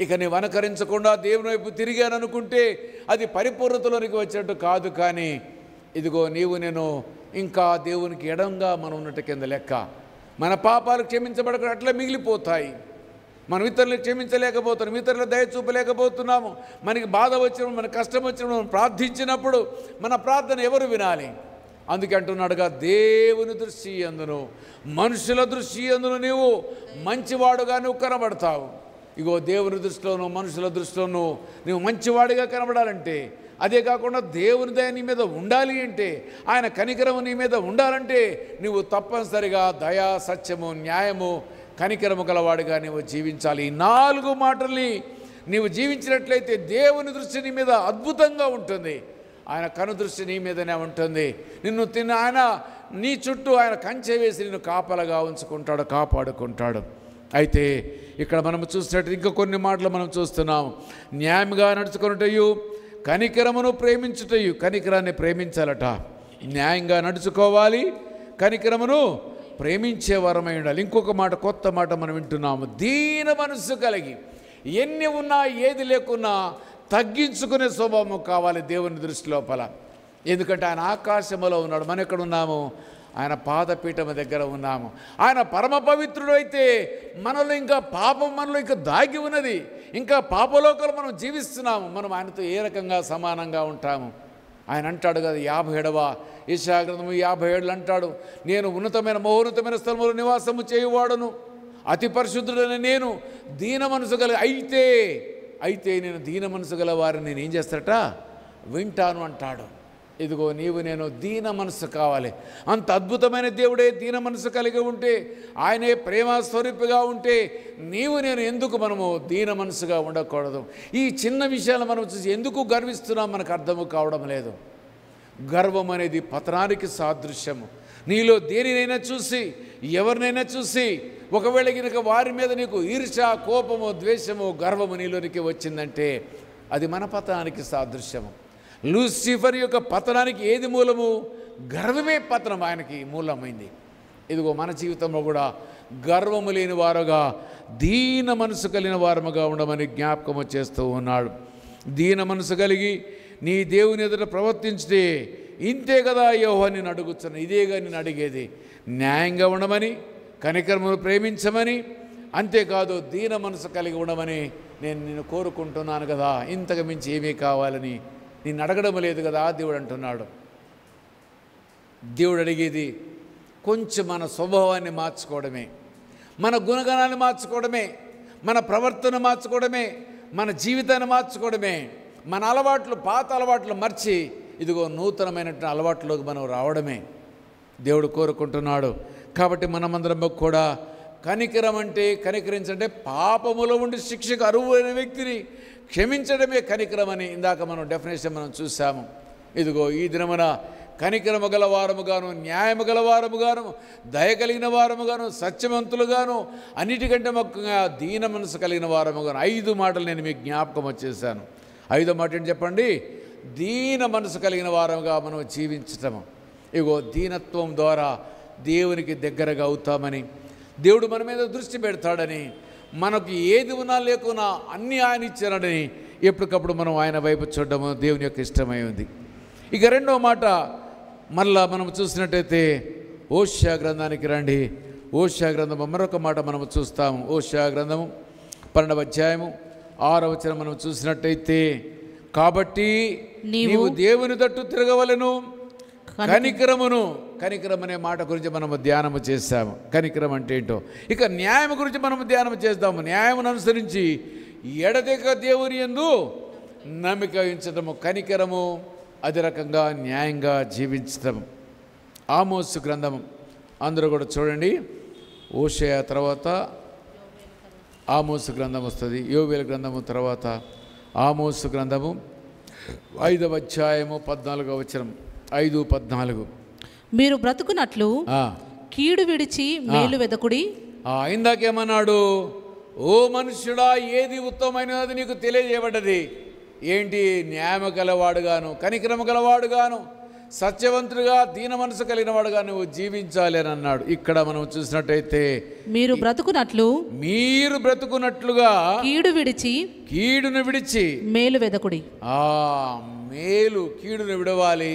ఇక నీవు అనుకరించకుండా దేవుని వైపు తిరిగాను అనుకుంటే అది పరిపూర్ణతలోనికి వచ్చేట్టు కాదు. కానీ ఇదిగో నేను ఇంకా దేవునికి ఎడంగా మనం ఉన్నట్టు కింద లెక్క. మన పాపాలు క్షమించబడక అట్లా మిగిలిపోతాయి. మనం ఇతరులకు క్షమించలేకపోతున్నాం, ఇతరుల దయ చూపలేకపోతున్నాము. మనకి బాధ వచ్చినప్పుడు, మన కష్టం వచ్చినప్పుడు, మనం ప్రార్థించినప్పుడు మన ప్రార్థన ఎవరు వినాలి? అందుకే అంటున్నాడుగా, దేవుని దృష్టి అందును మనుషుల దృష్టి అందును నీవు మంచివాడుగా నువ్వు కనబడతావు. ఇగో దేవుని దృష్టిలోనూ మనుషుల దృష్టిలోనూ నువ్వు మంచివాడిగా కనబడాలంటే, అదే కాకుండా దేవుని దయ నీ మీద ఉండాలి అంటే, ఆయన కనికరము నీ మీద ఉండాలంటే నువ్వు తప్పనిసరిగా దయా సత్యము న్యాయము కనికరము గలవాడిగా నువ్వు జీవించాలి. ఈ 4 మాటల్ని నీవు జీవించినట్లయితే దేవుని దృష్టి నీ మీద అద్భుతంగా ఉంటుంది. ఆయన కనుదృష్టి నీ మీదనే ఉంటుంది. నిన్ను ఆయన నీ చుట్టూ ఆయన కంచె వేసి నిన్ను కాపలగా ఉంచుకుంటాడు, కాపాడుకుంటాడు. అయితే ఇక్కడ మనం చూసినట్టు ఇంకా కొన్ని మాటలు మనం చూస్తున్నాం. న్యాయంగా నడుచుకున్నటయు కనికరమును ప్రేమించుటయు. కనికరాన్ని ప్రేమించాలట. న్యాయంగా నడుచుకోవాలి, కనికరమును ప్రేమించే వరమై ఉండాలి. ఇంకొక మాట, కొత్త మాట మనం వింటున్నాము. దీన మనస్సు కలిగి, ఎన్ని ఉన్నా ఏది లేకున్నా తగ్గించుకునే స్వభావం కావాలి దేవుని దృష్టి లోపల. ఎందుకంటే ఆయన ఆకాశములో ఉన్నాడు, మనం ఎక్కడ ఉన్నాము? ఆయన పాదపీఠం దగ్గర ఉన్నాము. ఆయన పరమ పవిత్రుడు అయితే మనలో ఇంకా పాపం మనలో ఇంకా దాగి ఉన్నది. ఇంకా పాపలోకంలో మనం జీవిస్తున్నాము. మనం ఆయనతో ఏ రకంగా సమానంగా ఉంటాము? ఆయన అంటాడు కదా 57వ యెషయా గ్రంథము 57 అంటాడు, నేను ఉన్నతమైన మహోన్నతమైన స్థలములో నివాసము చేయువాడును, అతి పరిశుద్ధుడైన నేను దీన మనసు గల అయితే నేను దీన మనసు గల వారిని నేను ఏం చేస్తాట? వింటాను అంటాడు. ఇదిగో నీవు నేను దీన మనసు కావాలి. అంత అద్భుతమైన దేవుడే దీన మనసు కలిగి ఉంటే, ఆయనే ప్రేమ స్వరూపిగా ఉంటే నీవు నేను ఎందుకు మనము దీన మనసుగా ఉండకూడదు? ఈ చిన్న విషయాలు మనం చూసి ఎందుకు గర్విస్తున్నాం మనకు అర్థము కావడం లేదు. గర్వం అనేది పతనానికి సాదృశ్యము. నీలో దేనినైనా చూసి, ఎవరినైనా చూసి ఒకవేళ కనుక వారి మీద నీకు ఈర్ష, కోపము, ద్వేషము, గర్వము నీలోనికి వచ్చిందంటే అది మన పతనానికి సాదృశ్యము. లూసిఫర్ యొక్క పతనానికి ఏది మూలము? గర్వమే పతనం ఆయనకి మూలమైంది. ఇదిగో మన జీవితంలో కూడా గర్వము లేని వారుగా, దీన మనసు కలిగిన వారముగా ఉండమని జ్ఞాపకము చేస్తూ ఉన్నాడు. దీన మనసు కలిగి నీ దేవుని ఎదుట ప్రవర్తించితే ఇంతే కదా యెహోవా నిన్ను అడుగుతున్నా. ఇదేగా నేను అడిగేది. న్యాయంగా ఉండమని, కనికరమును ప్రేమించమని, అంతేకాదు దీన మనసు కలిగి ఉండమని నేను నిన్ను కోరుకుంటున్నాను కదా. ఇంతకు మించి ఏమీ కావాలని నిన్ను అడగడం లేదు కదా దేవుడు అంటున్నాడు. దేవుడు అడిగేది కొంచెం మన స్వభావాన్ని మార్చుకోవడమే, మన గుణగణాన్ని మార్చుకోవడమే, మన ప్రవర్తన మార్చుకోవడమే, మన జీవితాన్ని మార్చుకోవడమే, మన అలవాట్లు, పాత అలవాట్లు మర్చి ఇదిగో నూతనమైనటువంటి అలవాట్లోకి మనం రావడమే దేవుడు కోరుకుంటున్నాడు. కాబట్టి మనమందరం కూడా కనికరం అంటే, కనికరించంటే పాపములో ఉండి శిక్షకు అరువైన వ్యక్తిని క్షమించడమే కనికరం అని ఇందాక మనం డెఫినేషన్ మనం చూసాము. ఇదిగో ఈ దినమున కనికరము గల వారముగాను, న్యాయము గల వారముగాను, దయ కలిగిన వారముగాను, సత్యవంతులుగాను, అన్నిటికంటే ముఖ్యంగా దీన మనసు కలిగిన వారముగాను 5 మాటలు నేను మీకు జ్ఞాపకం వచ్చేసాను. 5వ మాట ఏంటి చెప్పండి? దీన మనసు కలిగిన వారముగా మనం జీవించటము. ఇగో దీనత్వం ద్వారా దేవునికి దగ్గరగా అవుతామని, దేవుడు మన మీద దృష్టి పెడతాడని, మనకు ఏది ఉన్నా లేకున్నా అన్నీ ఆయన ఇచ్చారని ఎప్పటికప్పుడు మనం ఆయన వైపు చూడడము దేవుని యొక్క ఇష్టమై ఉంది. ఇక 2వ మాట మళ్ళా మనం చూసినట్టయితే ఓషియా గ్రంథానికి రండి. ఓషియా గ్రంథము మరొక మాట మనము చూస్తాము. ఓషియా గ్రంథము 12వ అధ్యాయము 6వ వచనం మనం చూసినట్టయితే, కాబట్టి నీవు దేవుని తట్టు తిరగవలెను, కనికరం అనే మాట గురించి మనము ధ్యానము చేస్తాము. కనికరం అంటే ఏంటో. ఇక న్యాయం గురించి మనము ధ్యానం చేస్తాము. న్యాయమును అనుసరించి ఎడతెగక దేవుని యందు నమ్మిక ఉంచటము కనికరము. అదే రకంగా న్యాయంగా జీవించటం. ఆమోసు గ్రంథము అందరూ కూడా చూడండి. ఓషయ తర్వాత ఆమోసు గ్రంథం వస్తుంది. యోవేలు గ్రంథము తర్వాత ఆమోసు గ్రంథము 5వ అధ్యాయము 14వ వచనం. 5:14 మీరు బ్రతుకున్నట్లు కీడు విడిచి మేలు వెదకుడి. ఇందాకేమన్నాడు? ఓ మనుష్యుడా, ఏది ఉత్తమమైనది నీకు తెలియజేయబడ్డది. ఏంటి? న్యాయము గలవాడుగాను, కనికరము గలవాడుగాను, సత్యవంతుడుగా, దీన మనసు కలిగిన వాడుగా నువ్వు జీవించాలి అని అన్నాడు. ఇక్కడ మనం చూసినట్టయితే మీరు బ్రతుకున్నట్లుగా కీడును విడిచి మేలు వెదకుడి. మేలు, కీడును విడవాలి,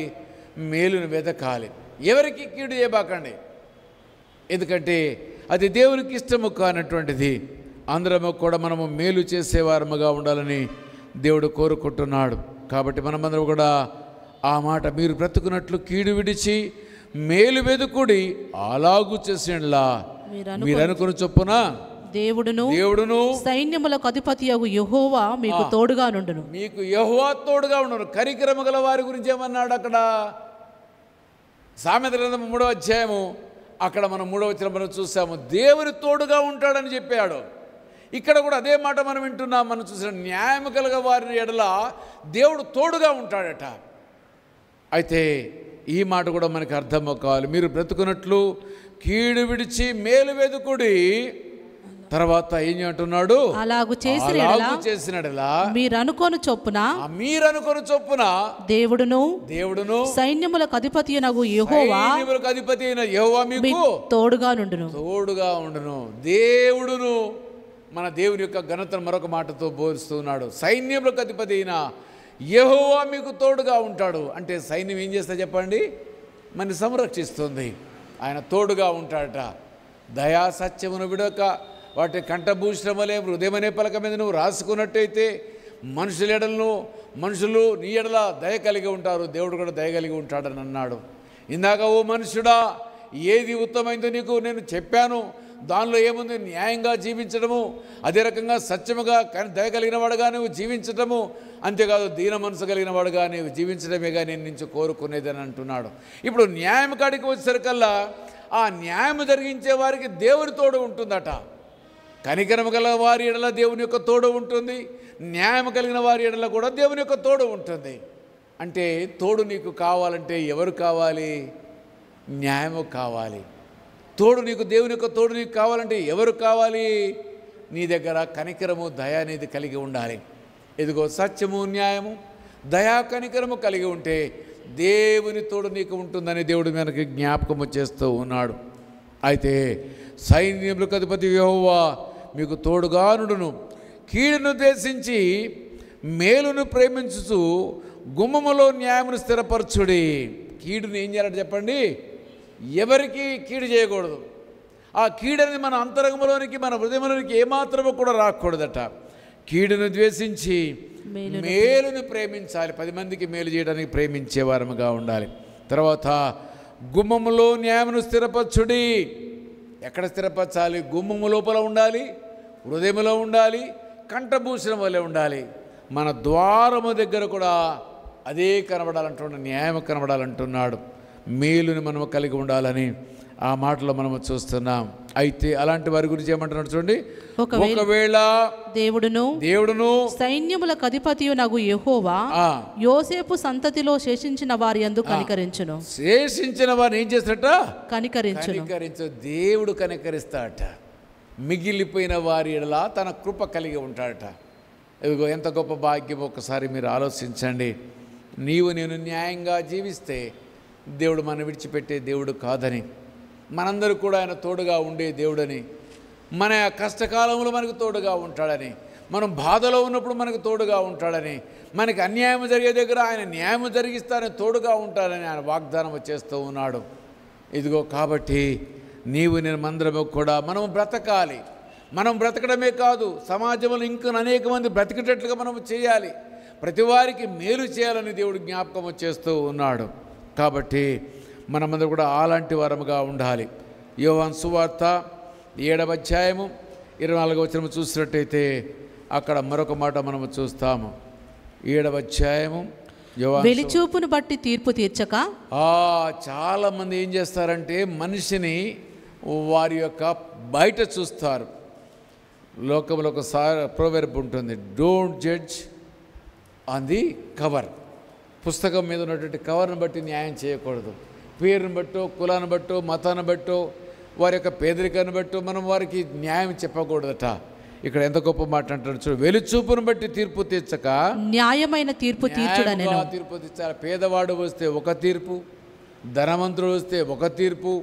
మేలును వెదకాలి. ఎవరికి కీడు చేయబాకండి, ఎందుకంటే అది దేవునికి ఇష్టము కానటువంటిది. అందరము కూడా మనము మేలు చేసేవారముగా ఉండాలని దేవుడు కోరుకుంటున్నాడు. కాబట్టి మనమందరం కూడా ఆ మాట, మీరు బ్రతుకున్నట్లు కీడు విడిచి మేలు వెదుకుడి, అలాగూ చేసేలా మీరు అనుకుని చొప్పున దేవుడును సైన్యములకు అధిపతియగు యెహోవా మీకు తోడుగా నుండును. మీకు యెహోవా తోడుగా ఉండును. కనికరము గల వారి గురించి ఏమన్నాడు అక్కడ? సామెత గ్రంథం 3వ అధ్యాయము అక్కడ మనం 3వ వచనం మనం చూసాము. దేవుని తోడుగా ఉంటాడని చెప్పాడు. ఇక్కడ కూడా అదే మాట మనం వింటున్నాం. మనం చూసిన న్యాయము కలగ వారి ఎడల దేవుడు తోడుగా ఉంటాడట. అయితే ఈ మాట కూడా మనకి అర్థం కావాలి. మీరు బ్రతుకున్నట్లు కీడు విడిచి మేలు వెదుకుడి, తర్వాత ఏం అంటున్నాడు, అలాగు చేసినడలా మీరు అనుకోని చొప్పున దేవుడును సైన్యములకు అధిపతి అయిన యెహోవా మీకు తోడుగా ఉండును. దేవుడును, మన దేవుని యొక్క ఘనతను మరొక మాటతో బోధిస్తున్నాడు. సైన్యములకు అధిపతి అయిన యెహోవా మీకు తోడుగా ఉంటాడు. అంటే సైన్యం ఏం చేస్తా చెప్పండి, మన సంరక్షిస్తుంది. ఆయన తోడుగా ఉంటాడట. దయా సత్యమును విడక వాటి కంఠభూషణమలే హృదయమనే పలక మీద నువ్వు రాసుకున్నట్టయితే మనుషులు నీ ఎడల దయ కలిగి ఉంటారు, దేవుడు కూడా దయ కలిగి ఉంటాడని అన్నాడు. ఇందాక ఓ మనుషుడా, ఏది ఉత్తమైందో నీకు నేను చెప్పాను, దానిలో ఏముంది, న్యాయంగా జీవించడము, అదే రకంగా సత్యముగా దయ కలిగిన వాడుగా నువ్వు జీవించటము, అంతేకాదు దీన మనసు కలిగిన వాడుగా నీవు జీవించడమేగా నేను నుంచి కోరుకునేదని అంటున్నాడు. ఇప్పుడు న్యాయం కాడికి వచ్చేసరికల్లా ఆ న్యాయం జరిగించే వారికి దేవుని తోడు ఉంటుందట. కనికరము గల వారి ఎడల దేవుని యొక్క తోడు ఉంటుంది, న్యాయం కలిగిన వారి ఎడల కూడా దేవుని యొక్క తోడు ఉంటుంది. అంటే తోడు నీకు కావాలంటే ఎవరు కావాలి, న్యాయము కావాలి. తోడు నీకు, దేవుని యొక్క తోడు నీకు కావాలంటే ఎవరు కావాలి, నీ దగ్గర కనికరము దయ అనేది కలిగి ఉండాలి. ఇదిగో సత్యము న్యాయము దయా కనికరము కలిగి ఉంటే దేవుని తోడు నీకు ఉంటుందని దేవుడు మనకి జ్ఞాపకము చేస్తూ ఉన్నాడు. అయితే సైన్యములకు అధిపతి యెహోవా మీకు తోడుగా నుండును, కీడును ద్వేషించి మేలును ప్రేమించుచు గుమ్మములో న్యాయమును స్థిరపరచుడి. కీడును ఏం చేయాలంటే చెప్పండి, ఎవరికి కీడు చేయకూడదు. ఆ కీడని మన అంతరంగంలోనికి, మన హృదయంలోనికి ఏమాత్రమో కూడా రాకూడదట. కీడును ద్వేషించి మేలును ప్రేమించాలి. 10 మందికి మేలు చేయడానికి ప్రేమించేవారముగా ఉండాలి. తర్వాత గుమ్మములో న్యాయమును స్థిరపరచుడి. ఎక్కడ స్థిరపరచాలి, గుమ్మము లోపల ఉండాలి, హృదయంలో ఉండాలి, కంఠభూషణం వల్లే ఉండాలి. మన ద్వారము దగ్గర కూడా అదే కనబడాలంటున్నాడు, న్యాయం కనబడాలంటున్నాడు. మేలుని మనము కలిగి ఉండాలని ఆ మాటలో మనము చూస్తున్నాం. అయితే అలాంటి వారి గురించి ఏమంటున్నాడు చూడండి, ఒకవేళ దేవుడును సైన్యములకు అధిపతియు యెహోవా యోసేపు సంతతిలో శేషించిన వారి యందు కనికరించును. శేషించిన వారిని ఏం చేస్తాడట, కనికరించు. దేవుడు కనికరిస్తాడట. మిగిలిపోయిన వారి ఎడల తన కృప కలిగి ఉంటాడట. ఇదిగో ఎంత గొప్ప భాగ్యం. ఒకసారి మీరు ఆలోచించండి. నీవు నేను న్యాయంగా జీవిస్తే దేవుడు మనం విడిచిపెట్టే దేవుడు కాదని, మనందరూ కూడా ఆయన తోడుగా ఉండే దేవుడని, మన కష్టకాలంలో మనకు తోడుగా ఉంటాడని, మనం బాధలో ఉన్నప్పుడు మనకు తోడుగా ఉంటాడని, మనకి అన్యాయం జరిగే దగ్గర ఆయన న్యాయం జరిగిస్తారని తోడుగా ఉంటాడని ఆయన వాగ్దానం చేస్తూ ఉన్నాడు. ఇదిగో కాబట్టి నీవు నేను మందరము కూడా మనం బ్రతకాలి. మనం బ్రతకడమే కాదు, సమాజంలో ఇంకా అనేక మంది బ్రతికేటట్లుగా మనం చేయాలి. ప్రతి వారికి మేలు చేయాలని దేవుడు జ్ఞాపకం చేస్తూ ఉన్నాడు. కాబట్టి మనమందరూ కూడా అలాంటి వారముగా ఉండాలి. యోహాను సువార్త 7వ అధ్యాయము 24వ వచనం చూసినట్టయితే అక్కడ మరొక మాట మనము చూస్తాము. 7వ అధ్యాయము వెలిచూపును బట్టి తీర్పు తీర్చక. చాలామంది ఏం చేస్తారంటే మనిషిని వారి యొక్క బయట చూస్తారు. లోకంలో ఒక ప్రోవెర్బ్ ఉంటుంది, don't judge on the cover. పుస్తకం మీద ఉన్నటువంటి కవర్ను బట్టి న్యాయం చేయకూడదు. పేరును బట్టో, కులాన్ని బట్టో, మతాన్ని బట్టో, వారి యొక్క పేదరికాన్ని బట్టో మనం వారికి న్యాయం చెప్పకూడదట. ఇక్కడ ఎంత గొప్ప మాట అంటాడు చూడు, వెలుచూపును బట్టి తీర్పు తీర్చక న్యాయమైన తీర్పు తీర్చడని తీర్పు తీర్చాలి. పేదవాడు వస్తే ఒక తీర్పు, ధనవంతుడు వస్తే ఒక తీర్పు,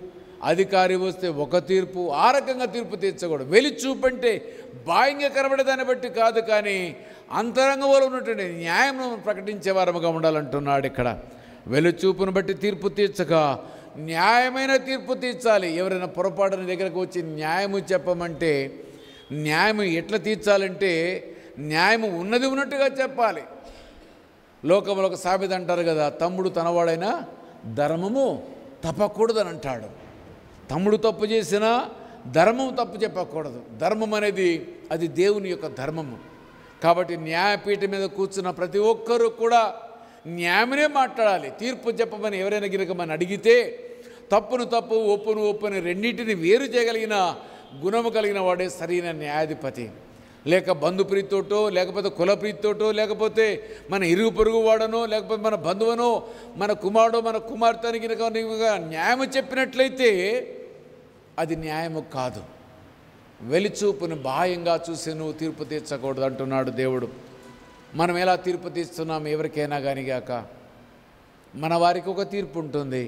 అధికారి వస్తే ఒక తీర్పు, ఆ రకంగా తీర్పు తీర్చకూడదు. వెలిచూపు అంటే బాహ్యంగా కనబడేదాన్ని బట్టి కాదు, కానీ అంతరంగంలో ఉన్నటువంటి న్యాయం ప్రకటించే వారముగా ఉండాలంటున్నాడు ఇక్కడ. వెలుచూపును బట్టి తీర్పు తీర్చక న్యాయమైన తీర్పు తీర్చాలి. ఎవరైనా పొరపాటున దగ్గరకు వచ్చి న్యాయము చెప్పమంటే, న్యాయం ఎట్లా తీర్చాలంటే న్యాయము ఉన్నది ఉన్నట్టుగా చెప్పాలి. లోకంలో ఒక సామెత అంటారు కదా, తమ్ముడు తనవాడైనా ధర్మము తప్పకూడదని అంటాడు. తమ్ముడు తప్పు చేసినా ధర్మం తప్పు చెప్పకూడదు. ధర్మం అనేది అది దేవుని యొక్క ధర్మము. కాబట్టి న్యాయపీఠం మీద కూర్చున్న ప్రతి ఒక్కరూ కూడా న్యాయమే మాట్లాడాలి. తీర్పు చెప్పమని ఎవరైనా గిరకమని అడిగితే తప్పును తప్పు, ఒప్పును ఒప్పుని రెండింటిని వేరు చేయగలిగిన గుణము కలిగిన వాడే సరైన న్యాయాధిపతి. లేక బంధుప్రీతితోటో, లేకపోతే కులప్రీతితోటో, లేకపోతే మన ఇరుగు పొరుగు వాడనో, లేకపోతే మన బంధువునో, మన కుమారుడో, మన కుమార్తెని న్యాయము చెప్పినట్లయితే అది న్యాయము కాదు. వెలిచూపును బాహ్యంగా చూసి నువ్వు తీర్పు తీర్చకూడదు అంటున్నాడు దేవుడు. మనం ఎలా తీర్పు తీస్తున్నాం ఎవరికైనా కానీ గాక, మన వారికి ఒక తీర్పు ఉంటుంది,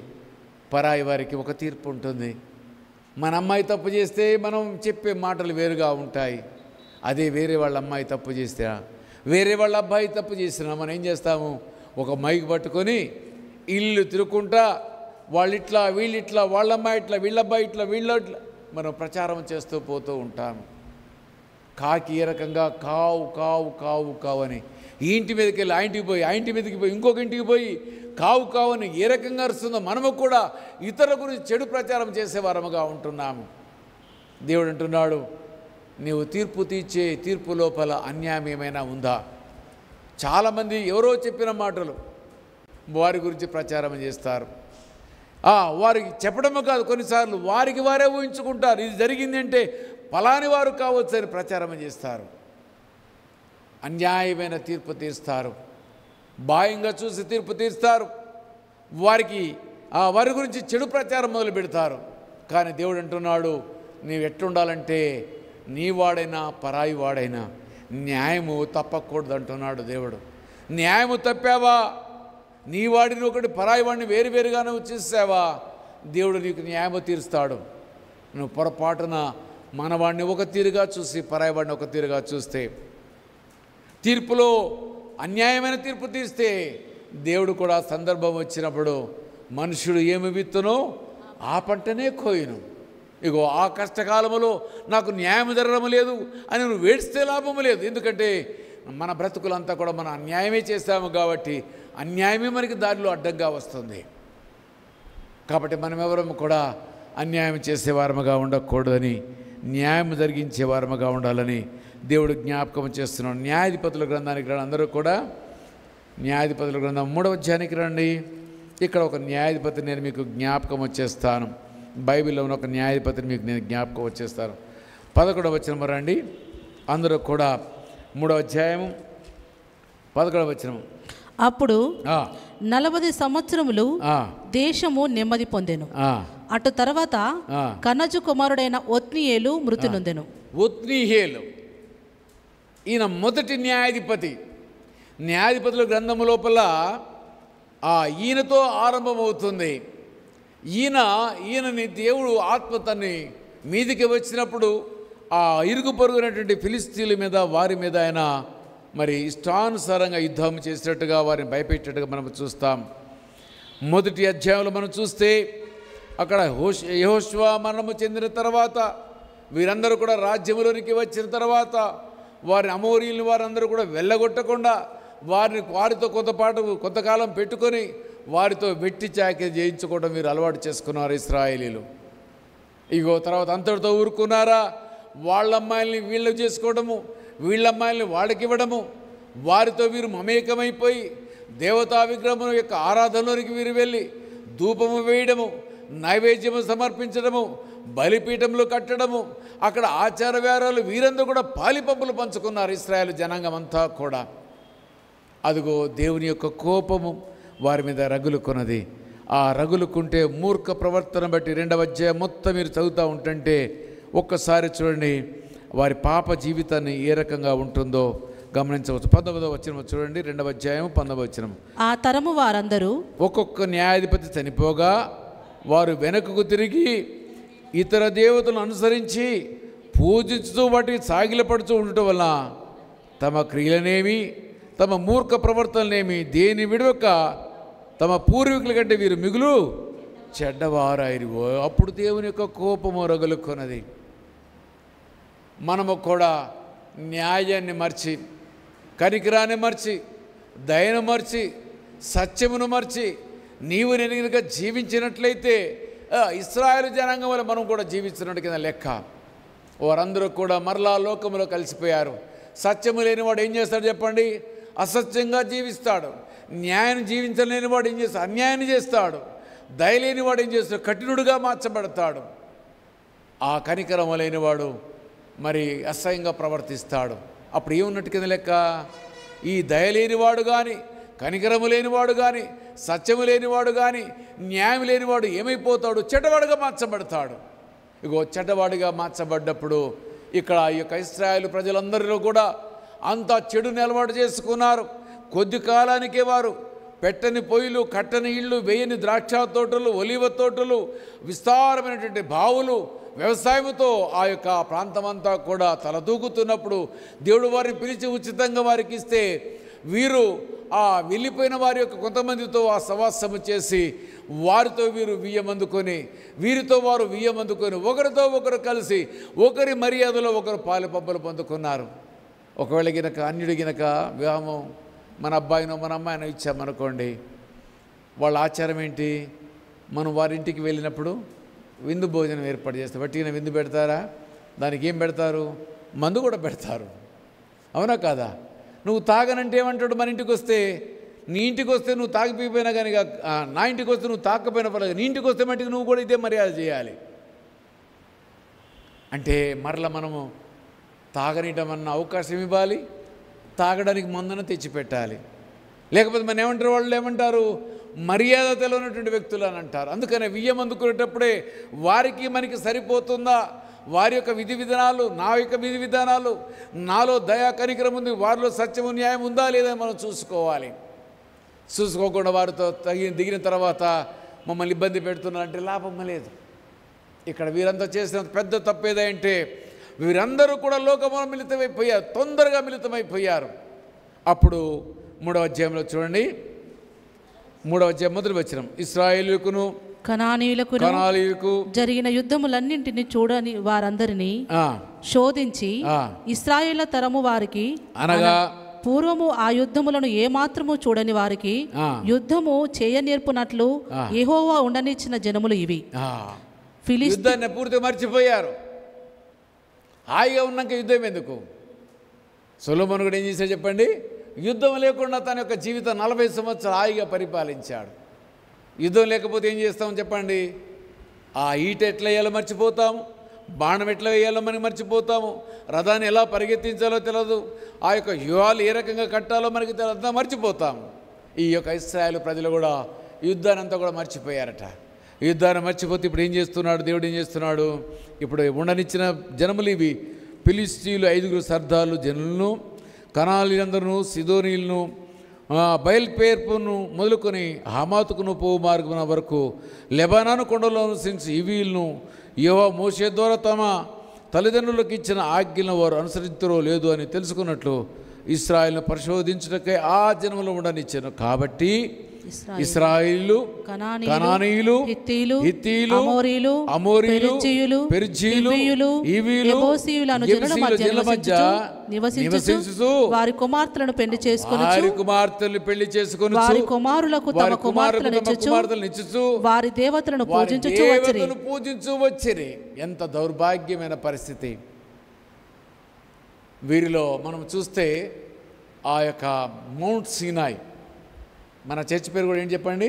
పరాయి వారికి ఒక తీర్పు ఉంటుంది. మన అమ్మాయి తప్పు చేస్తే మనం చెప్పే మాటలు వేరుగా ఉంటాయి. అదే వేరే వాళ్ళ అమ్మాయి తప్పు చేస్తే, వేరే వాళ్ళ అబ్బాయి తప్పు చేసినా మనం ఏం చేస్తాము, ఒక మైక్ పట్టుకొని ఇల్లు తిరుగుకుంటా వాళ్ళిట్లా వీళ్ళిట్లా, వాళ్ళ అమ్మాయి ఇట్లా, వీళ్ళ అబ్బాయి ఇట్లా, వీళ్ళ ఇట్లా మనం ప్రచారం చేస్తూ పోతూ ఉంటాము. కాకి ఏ రకంగా కావు కావు కావు కావు అని ఈ ఇంటి మీదకి వెళ్ళి ఆ ఇంటికి పోయి, ఆ ఇంటి మీదకి పోయి ఇంకొక ఇంటికి పోయి కావు కావు అని ఏ రకంగా అరుస్తుందో మనము కూడా ఇతరుల గురించి చెడు ప్రచారం చేసేవారముగా ఉంటున్నాము. దేవుడు అంటున్నాడు, నీవు తీర్పు తీర్చే తీర్పు లోపల అన్యాయం ఏమైనా ఉందా? చాలామంది ఎవరో చెప్పిన మాటలు వారి గురించి ప్రచారం చేస్తారు. వారికి చెప్పడమే కాదు, కొన్నిసార్లు వారికి వారే ఊహించుకుంటారు, ఇది జరిగింది అంటే ఫలాని వారు కావచ్చు అని ప్రచారం చేస్తారు. అన్యాయమైన తీర్పు తీస్తారు, బాహ్యంగా చూసి తీర్పు తీస్తారు, వారి గురించి చెడు ప్రచారం మొదలు పెడతారు. కానీ దేవుడు అంటున్నాడు, నీవు ఎట్లుండాలంటే నీ వాడైనా పరాయి వాడైనా న్యాయము తప్పకూడదు అంటున్నాడు దేవుడు. న్యాయము తప్పావా, నీ వాడిని ఒకటి పరాయి వాడిని వేరువేరుగా నువ్వు చూసావా, దేవుడు నీకు న్యాయము తీరుస్తాడు. నువ్వు పొరపాటున మనవాడిని ఒక తీరుగా చూసి పరాయి వాడిని ఒక తీరుగా చూస్తే, తీర్పులో అన్యాయమైన తీర్పు తీస్తే దేవుడు కూడా సందర్భం వచ్చినప్పుడు మనుషుడు ఏమి విత్తునో ఆ పంటనే కోయును. ఇగో ఆ కష్టకాలంలో నాకు న్యాయం జరగడం లేదు అని నువ్వు వేడిస్తే లాభము లేదు. ఎందుకంటే మన బ్రతుకులంతా కూడా మనం అన్యాయమే చేస్తాము కాబట్టి అన్యాయమే మనకి దారిలో అడ్డంగా వస్తుంది. కాబట్టి మనం ఎవరము కూడా అన్యాయం చేసేవారముగా ఉండకూడదని, న్యాయం జరిగించేవారముగా ఉండాలని దేవుడు జ్ఞాపకం చేస్తున్నాడు. న్యాయాధిపతుల గ్రంథానికి రండి, అందరూ కూడా న్యాయాధిపతుల గ్రంథం 3వ అధ్యాయానికి రండి. ఇక్కడ ఒక న్యాయాధిపతిని నేను మీకు జ్ఞాపకం వచ్చేస్తాను. బైబిల్లో ఉన్న ఒక న్యాయాధిపతిని మీకు నేను జ్ఞాపకం వచ్చేస్తాను. 11వ వచనం రండి, అందరూ కూడా 3వ అధ్యాయము 11వ వచనం. అప్పుడు 40 సంవత్సరములు దేశము నెమ్మది పొందెను. అటు తర్వాత కనజు కుమారుడైన ఒత్నీయేలు మృతి నొందెను. ఒత్నీయేలు ఈయన మొదటి న్యాయాధిపతి. న్యాయాధిపతుల గ్రంథము లోపల ఈయనతో ఆరంభమవుతుంది. ఈయనని దేవుడు ఆత్మ తన్ని మీదికి వచ్చినప్పుడు ఆ ఇరుగు పొరుగునటువంటి ఫిలిస్తీన్ల మీద వారి మీద ఆయన మరి ఇష్టానుసారంగా యుద్ధం చేసినట్టుగా వారిని భయపెట్టేట్టుగా మనం చూస్తాం. మొదటి అధ్యాయంలో మనం చూస్తే అక్కడ యెహోషువ మరణము చెందిన తర్వాత వీరందరూ కూడా రాజ్యములోనికి వచ్చిన తర్వాత వారిని అమోరీయులు వారందరూ కూడా వెళ్ళగొట్టకుండా వారితో కొంతకాలం పెట్టుకొని వారితో వెట్టి చాకిరీ చేయించుకోవడం మీరు అలవాటు చేసుకున్నారు ఇశ్రాయేలీలు. ఇగో తర్వాత అంతటితో ఊరుకున్నారా? వాళ్ళ అమ్మాయిల్ని వీళ్ళు చేసుకోవడము, వీళ్ళ అమ్మాయిల్ని వాళ్ళకి ఇవ్వడము, వారితో వీరు మమేకమైపోయి దేవతా విగ్రహం యొక్క ఆరాధనలోనికి వీరు వెళ్ళి ధూపము వేయడము, నైవేద్యము సమర్పించడము, బలిపీఠంలో కట్టడము, అక్కడ ఆచార వ్యవహారాలు వీరందరూ కూడా పాలిపంపులు పంచుకున్నారు ఇశ్రాయేలు జనాంగం అంతా కూడా. అదిగో దేవుని యొక్క కోపము వారి మీద రగులుకున్నది. ఆ రగులుకుంటే మూర్ఖ ప్రవర్తన బట్టి 2వ అధ్యాయం మొత్తం మీరు చదువుతూ ఉంటుంటే ఒక్కసారి చూడండి వారి పాప జీవితాన్ని ఏ రకంగా ఉంటుందో గమనించవచ్చు. 19వ వచనం చూడండి, 2వ అధ్యాయం 19వ వచనం. ఆ తరము వారందరూ ఒక్కొక్క న్యాయాధిపతి చనిపోగా వారు వెనకకు తిరిగి ఇతర దేవతలను అనుసరించి పూజించుతూ వాటికి సాగిలపడుతూ ఉండటం వల్ల తమ క్రియలనేమి తమ మూర్ఖ ప్రవర్తనలేమి దేని విడవక తమ పూర్వీకుల కంటే వీరు మిగులు చెడ్డవారాయిరువో. అప్పుడు దేవుని యొక్క కోపము రగులుకొన్నది. మనము కూడా న్యాయాన్ని మర్చి, కనికరాన్ని మర్చి, దయను మర్చి, సత్యమును మర్చి నీవు నేను కనుక జీవించినట్లయితే ఇశ్రాయేలు జనాంగం వల్ల మనం కూడా జీవిస్తున్నట్టు కింద లెక్క. వారందరూ కూడా మరలా లోకంలో కలిసిపోయారు. సత్యము లేనివాడు ఏం చేస్తాడు చెప్పండి? అసత్యంగా జీవిస్తాడు. న్యాయం జీవించలేని వాడు ఏం చేస్తాడు? అన్యాయాన్ని చేస్తాడు. దయలేని వాడు ఏం చేస్తాడు? కఠినుడుగా మార్చబడతాడు. ఆ కనికరం లేనివాడు మరి అసహ్యంగా ప్రవర్తిస్తాడు. అప్పుడు ఏమున్నట్టు కింద లెక్క? ఈ దయలేనివాడు కానీ, కనికరము లేనివాడు కానీ, సత్యము లేనివాడు కానీ, న్యాయం లేనివాడు ఏమైపోతాడు? చెడ్డవాడుగా మార్చబడతాడు. ఇగో చెడ్డవాడిగా మార్చబడ్డప్పుడు ఇక్కడ ఈ యొక్క ఇశ్రాయేలు ప్రజలందరిలో కూడా అంతా చెడుని అలవాటు చేసుకున్నారు. కొద్ది కాలానికే వారు పెట్టని పొయ్యిలు, కట్టని ఇళ్ళు, వేయని ద్రాక్ష తోటలు, ఒలివ తోటలు, విస్తారమైనటువంటి బావులు, వ్యవసాయంతో ఆ యొక్క ప్రాంతమంతా కూడా తలదూకుతున్నప్పుడు దేవుడు వారిని పిలిచి ఉచితంగా వారికి ఇస్తే వీరు ఆ వెళ్ళిపోయిన వారి యొక్క కొంతమందితో ఆ సవాసము చేసి వారితో వీరు వియ్యమందుకొని, వీరితో వారు వియ్యమందుకొని, ఒకరితో ఒకరు కలిసి ఒకరి మర్యాదలో ఒకరు పాలు పంపులు పొందుకున్నారు. ఒకవేళ గినక అన్యుడి గినక వివాహం మన అబ్బాయినో మన అమ్మాయినో ఇచ్చామనుకోండి, వాళ్ళ ఆచారం ఏంటి? మనం వారింటికి వెళ్ళినప్పుడు విందు భోజనం ఏర్పాటు చేస్తారు. వట్టిన విందు పెడతారా? దానికి ఏం పెడతారు? మందు కూడా పెడతారు. అవునా కాదా? నువ్వు తాగనంటే ఏమంటాడు? మన ఇంటికి వస్తే, నీ ఇంటికి వస్తే నువ్వు తాగిపోయిపోయినా కానీ, నా ఇంటికి వస్తే నువ్వు తాకపోయినా పర్లేదు, నీ ఇంటికి వస్తే మట్టికి నువ్వు కూడా ఇదే మర్యాద చేయాలి. అంటే మరలా మనము తాగనిటమన్న అవకాశం ఇవ్వాలి, తాగడానికి మందున తెచ్చిపెట్టాలి. లేకపోతే మనం ఏమంటారు? వాళ్ళు ఏమంటారు? మర్యాద తెలియనటువంటి వ్యక్తులు అని అంటారు. అందుకనే వియ్యం అందుకునేటప్పుడే వారికి మనకి సరిపోతుందా, వారి యొక్క విధి విధానాలు, నా యొక్క విధి విధానాలు, నాలో దయా కనికరం ఉంది, వారిలో సత్యము న్యాయం ఉందా లేదా మనం చూసుకోవాలి. చూసుకోకుండా వారితో దిగిన తర్వాత మమ్మల్ని ఇబ్బంది పెడుతున్నారంటే లాభం లేదు. ఇక్కడ వీరంతా చేసిన పెద్ద తప్పేదంటే వీరందరూ కూడా లోకములో మిళితమైపోయారు, తొందరగా మిళితమైపోయారు. అప్పుడు 3వ అధ్యాయంలో చూడండి, 3వ అధ్యాయం మొదటి వచనం, ఇశ్రాయేలుకును కనానీయులకు జరిగిన యుద్ధములన్నింటినీ చూడని వారందరినీ శోధించి ఇశ్రాయేళ్ల తరము వారికి, అనగా పూర్వము ఆ యుద్ధములను ఏమాత్రము చూడని వారికి యుద్ధము చేయనేర్పునట్లు యెహోవా ఉండనిచ్చిన జనములు ఇవి. యుద్ధాన్ని పూర్తిగా మర్చిపోయారు. హాయిగా ఉన్నాక యుద్ధం ఎందుకు? సొలొమోను కూడా ఏం చేశాడు చెప్పండి? యుద్ధం లేకుండా తన యొక్క జీవితం 40 సంవత్సరాలు హాయిగా పరిపాలించాడు. యుద్ధం లేకపోతే ఏం చేస్తాం చెప్పండి? ఆ ఈట ఎట్లా వేయాలో మర్చిపోతాము, బాణం ఎట్లా వేయాలో మనకి మర్చిపోతాము, రథాన్ని ఎలా పరిగెత్తించాలో తెలియదు, ఆ యొక్క వ్యూహాలు ఏ రకంగా కట్టాలో మనకి తెలియదు, మర్చిపోతాము. ఈ యొక్క ఇశ్రాయేలు ప్రజలు కూడా యుద్ధాన్ని అంతా కూడా మర్చిపోయారట. యుద్ధాన్ని మర్చిపోతే ఇప్పుడు ఏం చేస్తున్నాడు దేవుడు? ఏం చేస్తున్నాడు? ఇప్పుడు ఉండనిచ్చిన జనములు ఇవి: ఫిలిష్తీయులు 5 సర్దాలు జనులను, కనానీయులందరూ, సిదోనీయులను, బయల్పేర్పును మొదలుకొని హమాతుకును పోవు మార్గమున వరకు లెబానాను కొండలో నివసించి ఇవీలను యెహోవా మోషే ద్వారా తమ తల్లిదండ్రులకు ఇచ్చిన ఆజ్ఞలను వారు అనుసరించరో లేదు అని తెలుసుకున్నట్లు ఇశ్రాయేలును పరిశోధించుటకై ఆ జనములు ఉండనిచ్చాను. కాబట్టి ఇశ్రాయేలు, కనానీయులు, హిత్తీలు, అమోరీలు, పెరిజ్జీయులు, హివ్వీయులు, యెబూసీయులను జనుల మధ్య నివసించుచు వారి కుమార్తెలను పెళ్లి చేసుకొని వారి కుమారులకు తమ కుమార్తెలను ఇచ్చుచు వారి దేవతలను పూజించు వచ్చిరి. ఎంత దౌర్భాగ్యమైన పరిస్థితి! వీరిలో మనం చూస్తే ఆ యొక్క మౌంట్ సీనాయ్, మన చర్చ్ పేరు కూడా ఏంటి చెప్పండి?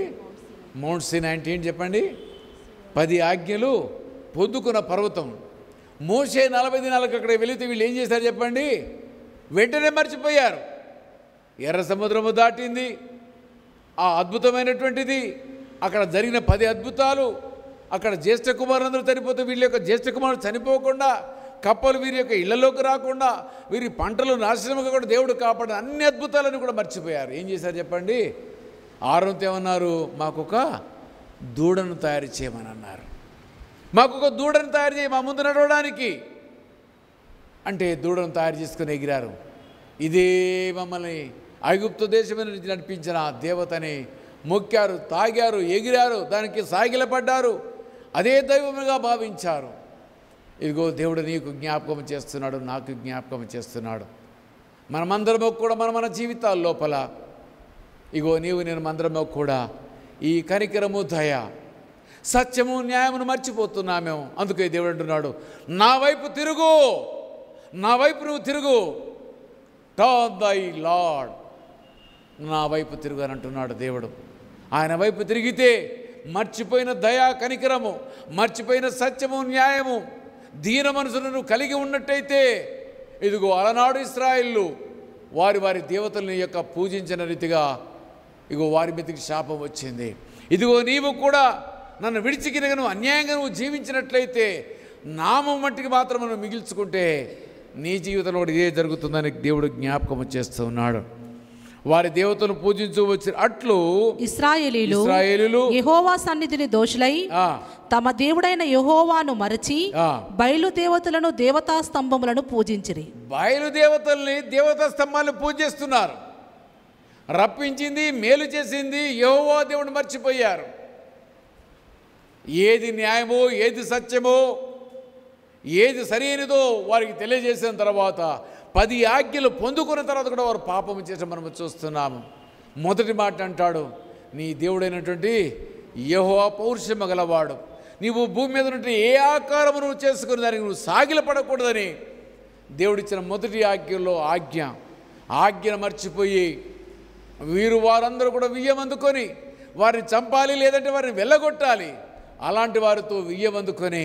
మౌంట్ సీనాయ్ అంటే ఏంటి చెప్పండి? 10 ఆజ్ఞలు పొద్దుకున్న పర్వతం. మోషే 40 దినాలకు అక్కడ వెళితే వీళ్ళు ఏం చేశారు చెప్పండి? వెంటనే మర్చిపోయారు. ఎర్ర సముద్రము దాటింది, ఆ అద్భుతమైనటువంటిది, అక్కడ జరిగిన 10 అద్భుతాలు, అక్కడ జ్యేష్ఠ కుమారులందరూ చనిపోతే వీళ్ళ యొక్క జ్యేష్ఠ కుమారులు చనిపోకుండా, కప్పలు వీరి యొక్క ఇళ్లలోకి రాకుండా, వీరి పంటలు నాశనంగా కూడా దేవుడు కాపాడిన అన్ని అద్భుతాలను కూడా మర్చిపోయారు. ఏం చేశారు చెప్పండి? ఆరోన్తో ఏమన్నారు? మాకొక దూడను తయారు చేయమని అన్నారు. మాకొక దూడను తయారు చేయి మా ముందు నడవడానికి అంటే దూడను తయారు చేసుకుని ఎగిరారు. ఇదే మమ్మల్ని ఐగుప్తు దేశం నుంచి నడిపించిన దేవతని మొక్కారు, తాగారు, ఎగిరారు, దానికి సాగిలపడ్డారు, అదే దైవముగా భావించారు. ఇదిగో దేవుడు నీకు జ్ఞాపకం చేస్తున్నాడు, నాకు జ్ఞాపకం చేస్తున్నాడు. మనమందరము కూడా మన జీవితాల లోపల ఇగో నీవు నేను మందరము కూడా ఈ కనికరము, దయ, సత్యము, న్యాయమును మర్చిపోతున్నామేమో. అందుకే దేవుడు అంటున్నాడు, నా వైపు తిరుగు, నా వైపు నువ్వు తిరుగు, టర్న్ దై లార్డ్, నా వైపు తిరుగు అని అంటున్నాడు దేవుడు. ఆయన వైపు తిరిగితే మర్చిపోయిన దయా కనికరము, మర్చిపోయిన సత్యము, న్యాయము, దీన మనసును కలిగి ఉన్నట్టయితే, ఇదిగో అలనాడు ఇశ్రాయేలు వారి దేవతలను యొక్క పూజించిన రీతిగా ఇగో వారి మీదకి శాపం వచ్చింది. ఇదిగో నీవు కూడా నన్ను విడిచికినగా నువ్వు అన్యాయంగా నువ్వు జీవించినట్లయితే నామం మట్టికి మాత్రం మనం మిగిల్చుకుంటే నీ జీవితంలో కూడా ఇదే జరుగుతుందని దేవుడు జ్ఞాపకం చేస్తూ ఉన్నాడు. వారి దేవతను పూజించు వచ్చి అట్లు ఇశ్రాయేలీయులు యెహోవా సన్నిధిని దోషులై తమ దేవుడైన యెహోవాను మరచి బయలుదేవతలను దేవతా స్తంభములను పూజించిరి. బయలుదేవతల్ని దేవతా స్తంభాలను పూజిస్తున్నారు. రప్పించింది, మేలు చేసింది యెహోవా దేవుడు మర్చిపోయారు. ఏది న్యాయమో, ఏది సత్యమో, ఏది సరైనదో వారికి తెలియజేసిన తర్వాత 10 ఆజ్ఞలు పొందుకున్న తర్వాత కూడా వారు పాపం చేసి మనం చూస్తున్నాము. మొదటి మాట అంటాడు, నీ దేవుడైనటువంటి యెహోవా పౌరుషము గలవాడు, నీవు భూమి మీద నుండి ఏ ఆకారము నువ్వు చేసుకుని దానికి నువ్వు సాగిలపడకూడదని దేవుడిచ్చిన మొదటి ఆజ్ఞలో ఆజ్ఞను మర్చిపోయి వారందరూ కూడా వియ్యం అందుకొని వారిని చంపాలి, లేదంటే వారిని వెళ్ళగొట్టాలి. అలాంటి వారితో వియ్యం అందుకొని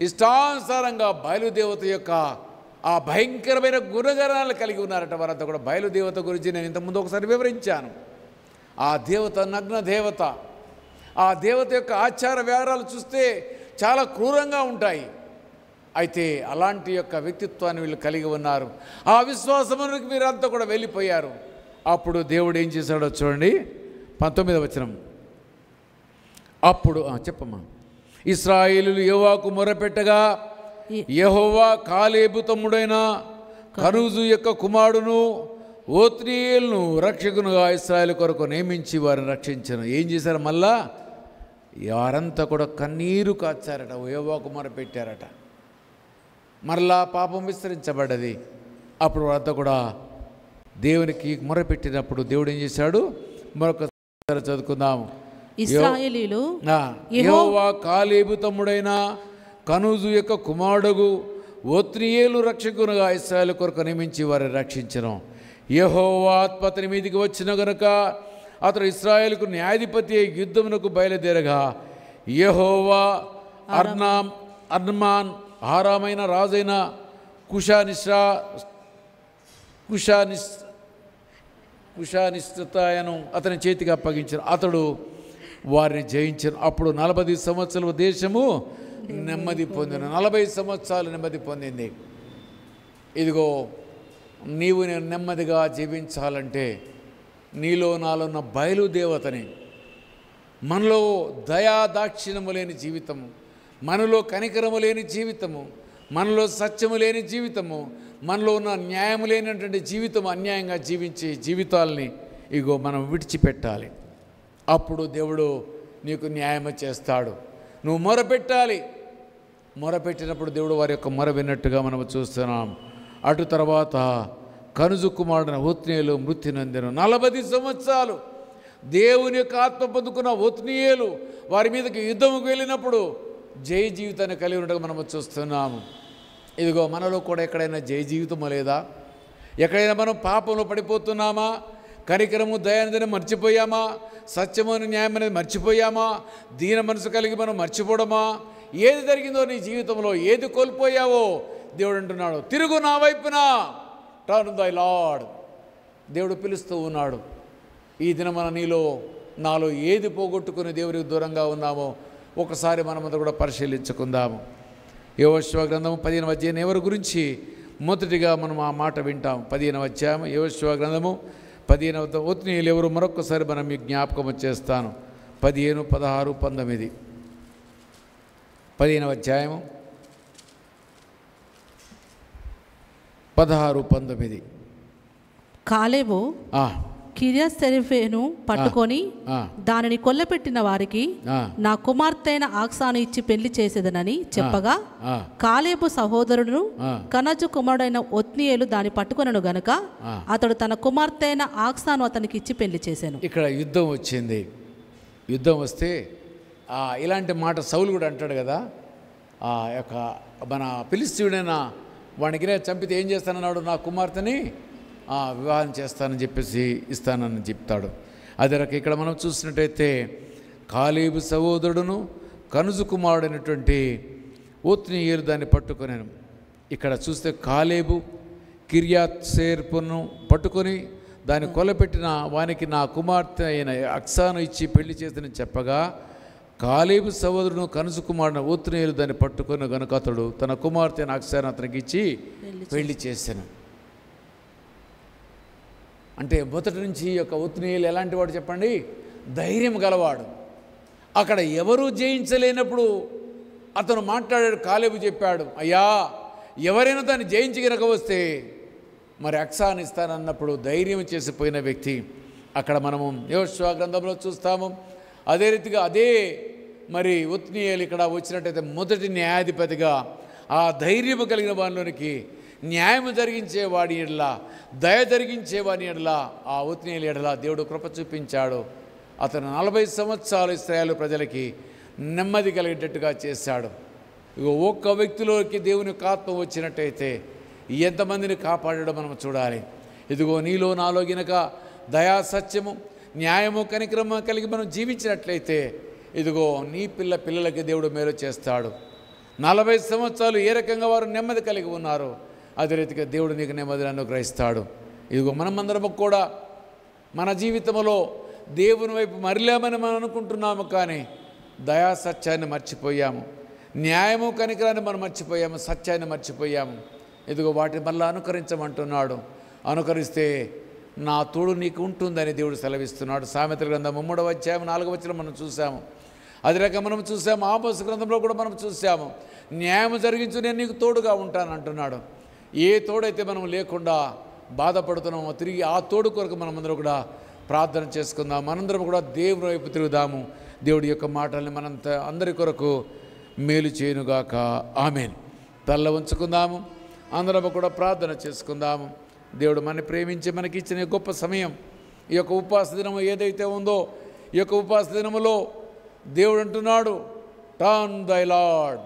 ఇష్టానుసారంగా బయలుదేవత యొక్క ఆ భయంకరమైన గుణగణాలు కలిగి ఉన్నారట. వారంతా కూడా బయలుదేవత గురించి నేను ఇంతకుముందు ఒకసారి వివరించాను. ఆ దేవత నగ్న దేవత. ఆ దేవత యొక్క ఆచార వ్యవహారాలు చూస్తే చాలా క్రూరంగా ఉంటాయి. అయితే అలాంటి యొక్క వ్యక్తిత్వాన్ని వీళ్ళు కలిగి ఉన్నారు. ఆ విశ్వాసమునికి మీరంతా కూడా వెళ్ళిపోయారు. అప్పుడు దేవుడు ఏం చేశాడో చూడండి, 19వ వచనం. అప్పుడు చెప్పమ్మా. ఇశ్రాయేలీయులు యెహోవాకు మొరపెట్టగా యెహోవా కాలేబు తమ్ముడైన కనూజు యొక్క కుమారుడును ఓత్నీయేలును రక్షకునుగా ఇశ్రాయేలు కొరకు నియమించి వారిని రక్షించను. ఏం చేశారు? మళ్ళా వారంతా కూడా కన్నీరు కాచారట, యెహోవాకు మొరపెట్టారట. మరలా పాపం విస్తరించబడ్డది. అప్పుడు వారంతా కూడా దేవునికి మొరపెట్టినప్పుడు దేవుడు ఏం చేశాడు? మరొకసారి చదువుకుందాము. ఇశ్రాయేలీయులు యెహోవా కాలేబు తమ్ముడైన కనూజు యొక్క కుమారుడు ఓత్నీయేలు రక్షకునుగా ఇశ్రాయేలు కొరకు నియమించి వారిని రక్షించను. యెహోవా ఆత్మ అతని మీదికి వచ్చిన గనుక అతడు ఇశ్రాయేలుకు న్యాయాధిపతి యుద్ధమునకు బయలుదేరగా యెహోవా అర్మాన్ ఆరామైన రాజైన కుషానిస్తాయను అతని చేతికి అప్పగించాను. అతడు వారిని జయించను. అప్పుడు 40 సంవత్సరాల దేశము నెమ్మది పొందిన. 40 సంవత్సరాలు నెమ్మది పొందింది. ఇదిగో నీవు నేను నెమ్మదిగా జీవించాలంటే నీలో నాలో ఉన్న బయలుదేవతని, మనలో దయా దాక్షిణ్యము లేని జీవితము, మనలో కనికరము లేని జీవితము, మనలో సత్యము లేని జీవితము, మనలో ఉన్న న్యాయము లేనటువంటి జీవితం, అన్యాయంగా జీవించే జీవితాలని ఇగో మనం విడిచిపెట్టాలి. అప్పుడు దేవుడు నీకు న్యాయం చేస్తాడు. నువ్వు మొరపెట్టాలి. మొరపెట్టినప్పుడు దేవుడు వారి యొక్క మొర విన్నట్టుగా మనం చూస్తున్నాం. అటు తర్వాత కనుజు కుమారుడైన ఓత్నీయేలు మృతి నొందెను. 40 సంవత్సరాలు దేవుని యొక్క ఆత్మ పొందుకున్న ఓత్నీయేలు వారి మీదకి యుద్ధముకు వెళ్ళినప్పుడు జయ జీవితాన్ని కలిగి ఉన్నట్టుగా మనం చూస్తున్నాము. ఇదిగో మనలో కూడా ఎక్కడైనా జయ జీవితము లేదా? ఎక్కడైనా మనం పాపంలో పడిపోతున్నామా? కనికరము దయ అనేది మర్చిపోయామా? సత్యము న్యాయం అనేది మర్చిపోయామా? దీన మనసు కలిగి మనం మర్చిపోవడమా? ఏది జరిగిందో నీ జీవితంలో, ఏది కోల్పోయావో దేవుడు అంటున్నాడు, తిరుగు నా వైపున, టర్న్ దై లార్డ్. దేవుడు పిలుస్తూ ఉన్నాడు. ఈ దినమన నీలో నాలో ఏది పోగొట్టుకుని దేవుడికి దూరంగా ఉన్నామో ఒకసారి మనమంతా కూడా పరిశీలించుకుందాము. యెహోషువ గ్రంథము 15వ అధ్యాయం ఎవరి గురించి మొదటిగా మనం ఆ మాట వింటాం. 15వ అధ్యాయం యెహోషువ గ్రంథము 15వ ఓత్నీయేలు ఎవరు మరొకసారి మనం మీకు జ్ఞాపకం చేస్తాను. 15, 16, 19. 15వ అధ్యాయము 16, 19. కాలేబు కిర్యత్సెరెఫును పట్టుకొని దానిని కొల్లపెట్టిన వారికి నా కుమార్తెన ఆక్సాను ఇచ్చి పెళ్లి చేసేదనని చెప్పగా కాలేబు సహోదరుడు కనజు కుమారుడైన ఒత్నీయేలు దాన్ని పట్టుకొనను గనుక అతడు తన కుమార్తెన ఆక్సాను అతనికి ఇచ్చి పెళ్లి చేశాను. ఇక్కడ యుద్ధం వచ్చింది. యుద్ధం వస్తే ఇలాంటి మాట సౌలు కూడా అంటాడు కదా, యొక్క మన ఫిలిష్తీయుడైన వాడికి చంపితే ఏం చేస్తానన్నాడు? నా కుమార్తెని వివాహం చేస్తానని చెప్పేసి ఇస్తానని చెప్తాడు. అదే రకం ఇక్కడ మనం చూసినట్టయితే కాలేబు సహోదరుడును కనుజు కుమారుడైనటువంటి ఓత్నీయేలు దాన్ని పట్టుకొనాను. ఇక్కడ చూస్తే కాలేబు కిర్యత్సెరెఫును పట్టుకొని దాన్ని కొలపెట్టిన వానికి నా కుమార్తె అయిన అక్సాను ఇచ్చి పెళ్లి చేస్తని చెప్పగా కాలేబు సహోదరును కనుసు కుమారుడు ఒత్నియేలు దాన్ని పట్టుకున్న గనుక అతడు తన కుమార్తె అక్సాను అతనికి ఇచ్చి పెళ్లి చేశాను. అంటే మొదటి నుంచి ఈ యొక్క ఒత్నియేలు ఎలాంటి వాడు చెప్పండి? ధైర్యం గలవాడు. అక్కడ ఎవరూ జయించలేనప్పుడు అతను మాట్లాడాడు. కాలేబు చెప్పాడు, అయ్యా ఎవరైనా దాన్ని జయించి గనక వస్తే మరి అక్సాను ఇస్తానన్నప్పుడు ధైర్యం చేసిపోయిన వ్యక్తి. అక్కడ మనము యెహోషువ గ్రంథంలో చూస్తాము. అదే రీతిగా అదే మరి ఒత్నియేలు ఇక్కడ వచ్చినట్టయితే మొదటి న్యాయాధిపతిగా ఆ ధైర్యము కలిగిన వారిలోనికి న్యాయము జరిగించేవాడి ఎడల, దయ జరిగించేవాడి ఎడల, ఆ ఒత్నియేలు ఎడల దేవుడు కృప చూపించాడు. అతను 40 సంవత్సరాలు ఇశ్రాయేలు ప్రజలకి నెమ్మది కలిగేటట్టుగా చేశాడు. ఇక ఒక్క వ్యక్తిలోకి దేవుని ఆత్మ వచ్చినట్టయితే ఎంతమందిని కాపాడడం మనం చూడాలి. ఇదిగో నీలో నాలో గినక దయా సత్యము న్యాయము కనికరము కలిగి మనం జీవించినట్లయితే ఇదిగో నీ పిల్లలకి దేవుడు మేలు చేస్తాడు. 40 సంవత్సరాలు ఏ రకంగా వారు నెమ్మది కలిగి ఉన్నారు, అదే రీతిగా దేవుడు నీకు నెమ్మదిని అనుగ్రహిస్తాడు. ఇదిగో మనమందరము కూడా మన జీవితంలో దేవుని వైపు మరలేమని మనం అనుకుంటున్నాము, కానీ దయా సత్యాన్ని మర్చిపోయాము, న్యాయము కనికరాన్ని మనం మర్చిపోయాము, సత్యాన్ని మర్చిపోయాము. ఇదిగో వాటిని మళ్ళీ అనుకరించమంటున్నాడు. అనుకరిస్తే నా తోడు నీకు ఉంటుందని దేవుడు సెలవిస్తున్నాడు. సామెతల గ్రంథం 3వ అధ్యాయం 4వ వచనం మనం చూసాము. అదే రకంగా మనం చూసాము. ఆమోసు గ్రంథంలో కూడా మనం చూసాము. న్యాయం జరిగించు, నేను నీకు తోడుగా ఉంటాను అంటున్నాడు. ఏ తోడైతే మనం లేకుండా బాధపడుతున్నామో తిరిగి ఆ తోడు కొరకు మనమందరం కూడా ప్రార్థన చేసుకుందాం. మనందరం కూడా దేవుని వైపు తిరుగుదాము. దేవుడి యొక్క మాటల్ని మనంత అందరి కొరకు మేలు చేయనుగాక. ఆమేన్. తల్ల ఉంచుకుందాము. అందరం కూడా ప్రార్థన చేసుకుందాము. దేవుడు మనని ప్రేమించి మనకి ఇచ్చిన గొప్ప సమయం, ఈ యొక్క ఉపవాస దినము ఏదైతే ఉందో, ఈ యొక్క ఉపవాస దినములో దేవుడు అంటున్నాడు, టర్న్ దై లార్డ్,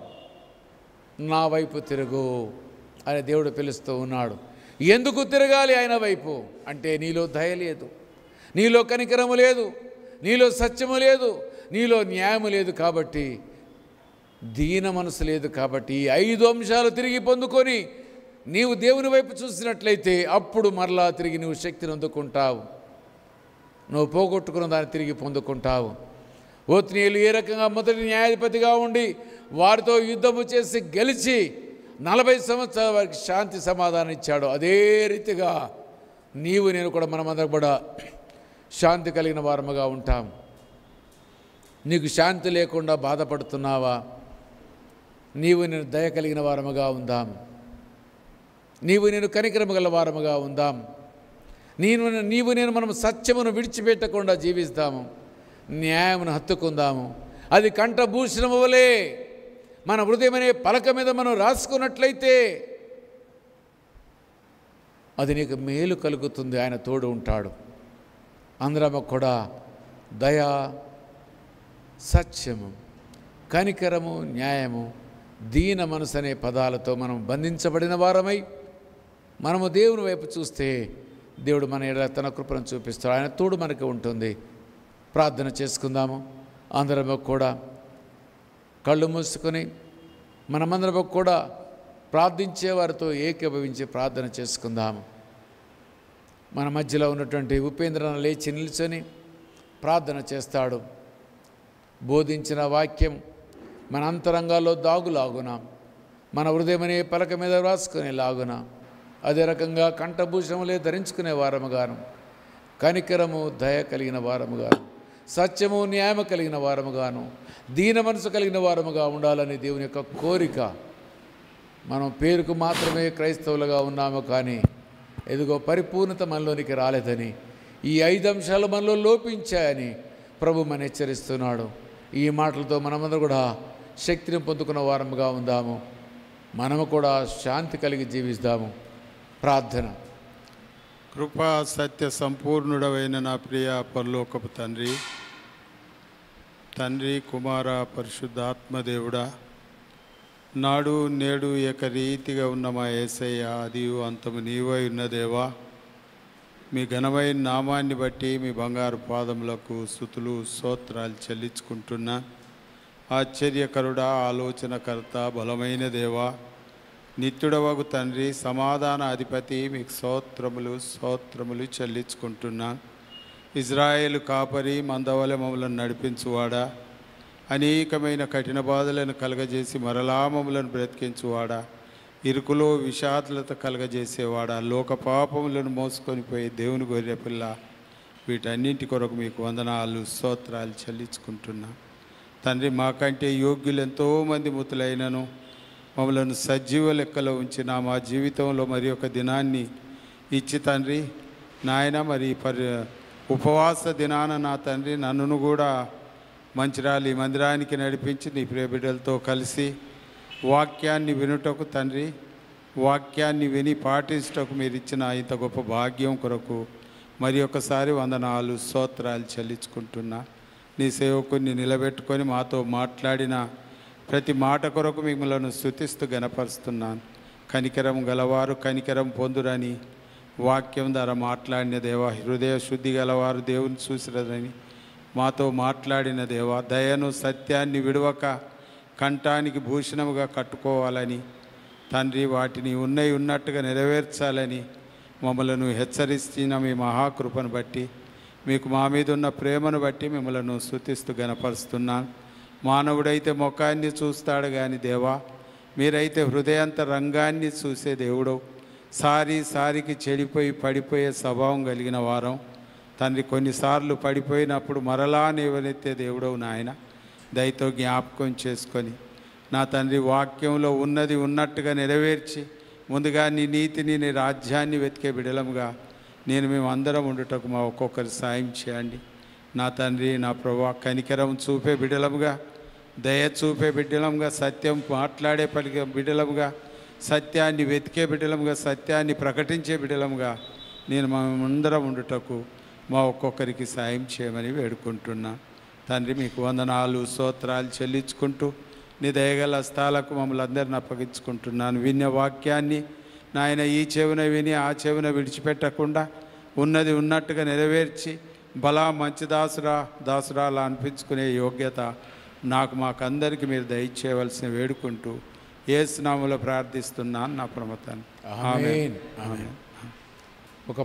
నా వైపు తిరుగు అని దేవుడు పిలుస్తూ ఉన్నాడు. ఎందుకు తిరగాలి ఆయన వైపు అంటే నీలో దయ లేదు, నీలో కనికరము లేదు, నీలో సత్యము లేదు, నీలో న్యాయము లేదు, కాబట్టి దీన మనసు లేదు. కాబట్టి ఈ 5 అంశాలు తిరిగి పొందుకొని నీవు దేవుని వైపు చూసినట్లయితే అప్పుడు మరలా తిరిగి నువ్వు శక్తిని అందుకుంటావు, నువ్వు పోగొట్టుకున్న దాన్ని తిరిగి పొందుకుంటావు. ఒత్నియేలు ఏ రకంగా మొదటి న్యాయాధిపతిగా ఉండి వారితో యుద్ధము చేసి గెలిచి 40 సంవత్సరాల వారికి శాంతి సమాధానం ఇచ్చాడు, అదే రీతిగా నీవు నేను కూడా మనమందరం కూడా శాంతి కలిగిన వారముగా ఉంటాం. నీకు శాంతి లేకుండా బాధపడుతున్నావా? నీవు నేను దయ కలిగిన వారముగా ఉందాం, నీవు నేను కనికరము గల వారముగా ఉందాం. నీవు నేను మనం సత్యమును విడిచిపెట్టకుండా జీవిస్తాము, న్యాయమును హత్తుకుందాము. అది కంఠభూషణము వలె మన హృదయమనే పలక మీద మనం రాసుకున్నట్లయితే అది నీకు మేలు కలుగుతుంది. ఆయన తోడు ఉంటాడు. అందరము కూడా దయ, సత్యము, కనికరము, న్యాయము, దీన మనసు అనే పదాలతో మనం బంధించబడిన వారమై మనము దేవుని వైపు చూస్తే దేవుడు మన ఎడల తన కృపను చూపిస్తాడు. ఆయన తోడు మనకి ఉంటుంది. ప్రార్థన చేసుకుందాము. అందరము కూడా కళ్ళు మూసుకొని మనమందరము కూడా ప్రార్థించే వారితో ఏకీభవించి ప్రార్థన చేసుకుందాము. మన మధ్యలో ఉన్నటువంటి ఉపేంద్రను లేచి నిల్చొని ప్రార్థన చేస్తాడు. బోధించిన వాక్యం మన అంతరంగాల్లో దాగులాగున, మన హృదయమనే పలక మీద రాసుకునేలాగున, అదే రకంగా కంఠభూషణములే ధరించుకునే వారముగాను, కనికరము దయ కలిగిన వారముగాను, సత్యము న్యాయము కలిగిన వారముగాను, దీన మనసు కలిగిన వారముగా ఉండాలని దేవుని యొక్క కోరిక. మనం పేరుకు మాత్రమే క్రైస్తవులుగా ఉన్నాము, కానీ ఎదుగో పరిపూర్ణత మనలోనికి రాలేదని, ఈ 5 అంశాలు మనలో లోపించాయని ప్రభు మన హెచ్చరిస్తున్నాడు. ఈ మాటలతో మనమందరం కూడా శక్తిని పొందుకున్న వారముగా ఉందాము. మనము కూడా శాంతి కలిగి జీవిస్తాము. ప్రార్థన. కృపా సత్య సంపూర్ణుడవైన నా ప్రియ పరలోకపు తండ్రి, కుమార, పరిశుద్ధాత్మదేవుడా, నాడు నేడు ఏకరీతిగా ఉన్న మా యేసయ్య, ఆదియు అంతము నీవై ఉన్న దేవా, మీ ఘనమైన నామాన్ని బట్టి మీ బంగారు పాదములకు స్తుతులు స్తోత్రాలు చెల్లించుకుంటున్నా. ఆశ్చర్యకరుడా, ఆలోచనకర్త, బలమైన దేవా, నిత్యుడవగు తండ్రి, సమాధాన అధిపతి, మీకు స్తోత్రములు చెల్లించుకుంటున్నా. ఇజ్రాయేలు కాపరి, మందవలె మమ్మలను నడిపించువాడా, అనేకమైన కఠిన బాధలను కలగజేసి మరలా మమ్మలను బ్రతికించువాడా, ఇరుకులో విషాదలత కలగజేసేవాడా, లోక పాపములను మోసుకొని పోయే దేవుని గొర్రె పిల్ల, వీటన్నింటి కొరకు మీకు వందనాలు స్తోత్రాలు చెల్లించుకుంటున్నా తండ్రి. మాకంటే యోగ్యులు ఎంతోమంది మృతులైనను మమ్మలను సజీవ లెక్కలో ఉంచిన మా జీవితంలో మరి ఒక దినాన్ని ఇచ్చి తండ్రి నాయన, మరి ఉపవాస దినాన నా తండ్రి నన్నును కూడా మంచిర్యాల ఈ మందిరానికి నడిపించి నీ ప్రియ బిడ్డలతో కలిసి వాక్యాన్ని వినుటకు తండ్రి, వాక్యాన్ని విని పాటించటకు మీరు ఇచ్చిన ఇంత గొప్ప భాగ్యం కొరకు మరి ఒకసారి వందనాలు స్తోత్రాలు చెల్లించుకుంటున్నా. నీ సేవకుని నిలబెట్టుకొని మాతో మాట్లాడిన ప్రతి మాట కొరకు మిమ్మల్ని స్తుతిస్తూ గణపరుస్తున్నాను. కనికరం గలవారు కనికరం పొందురని వాక్యం ద్వారా మాట్లాడిన దేవా, హృదయ శుద్ధి గలవారు దేవుని చూసిరని మాతో మాట్లాడిన దేవా, దయను సత్యాన్ని విడవక కంఠానికి భూషణముగా కట్టుకోవాలని తండ్రి, వాటిని ఉన్నట్టుగా నెరవేర్చాలని మమ్మలను హెచ్చరిస్తున్న మీ మహాకృపను బట్టి, మీకు మా మీద ఉన్న ప్రేమను బట్టి మిమ్మల్ని స్తుతిస్తూ గణపరుస్తున్నాను. మానవుడైతే ముఖాన్ని చూస్తాడు కానీ దేవా, మీరైతే హృదయాంత రంగాన్ని చూసే దేవుడు. సారికి చెడిపోయి పడిపోయే స్వభావం కలిగిన వారం తండ్రి. కొన్నిసార్లు పడిపోయినప్పుడు మరలా నీవనెత్తే దేవుడవు నాయన. దయతో జ్ఞాపకం చేసుకొని నా తండ్రి, వాక్యంలో ఉన్నది ఉన్నట్టుగా నెరవేర్చి ముందుగా నీ నీతిని నీ రాజ్యాన్ని వెతికే బిడలముగా మేమందరం ఉండుటకు మా ఒక్కొక్కరి సాయం చేయండి నా తండ్రి. నా ప్రభువా, కనికరం చూపే బిడలముగా, దయ చూపే బిడ్డలముగా, సత్యం మాట్లాడే బిడ్డలముగా, సత్యాన్ని వెతికే బిడ్డలముగా, సత్యాన్ని ప్రకటించే బిడ్డలముగా మేమందరం ఉండుటకు మా ఒక్కొక్కరికి సాయం చేయమని వేడుకుంటున్నా తండ్రి. మీకు వందనాలు స్తోత్రాలు చెల్లించుకుంటూ నీ దయగల స్థాలకు మమ్మల్ని అందరిని అప్పగించుకుంటున్నాను. విన్న వాక్యాన్ని నాయన ఈ చెవున విని ఆ చెవున విడిచిపెట్టకుండా ఉన్నది ఉన్నట్టుగా నెరవేర్చి బలా మంచి దాసురాలా అనిపించుకునే యోగ్యత మాకందరికీ మీరు దయచేయవలసిన వేడుకుంటూ యేసు నామములో ప్రార్థిస్తున్నాను నా ప్రమతాన్ని. ఆమేన్. ఆమేన్. ఒక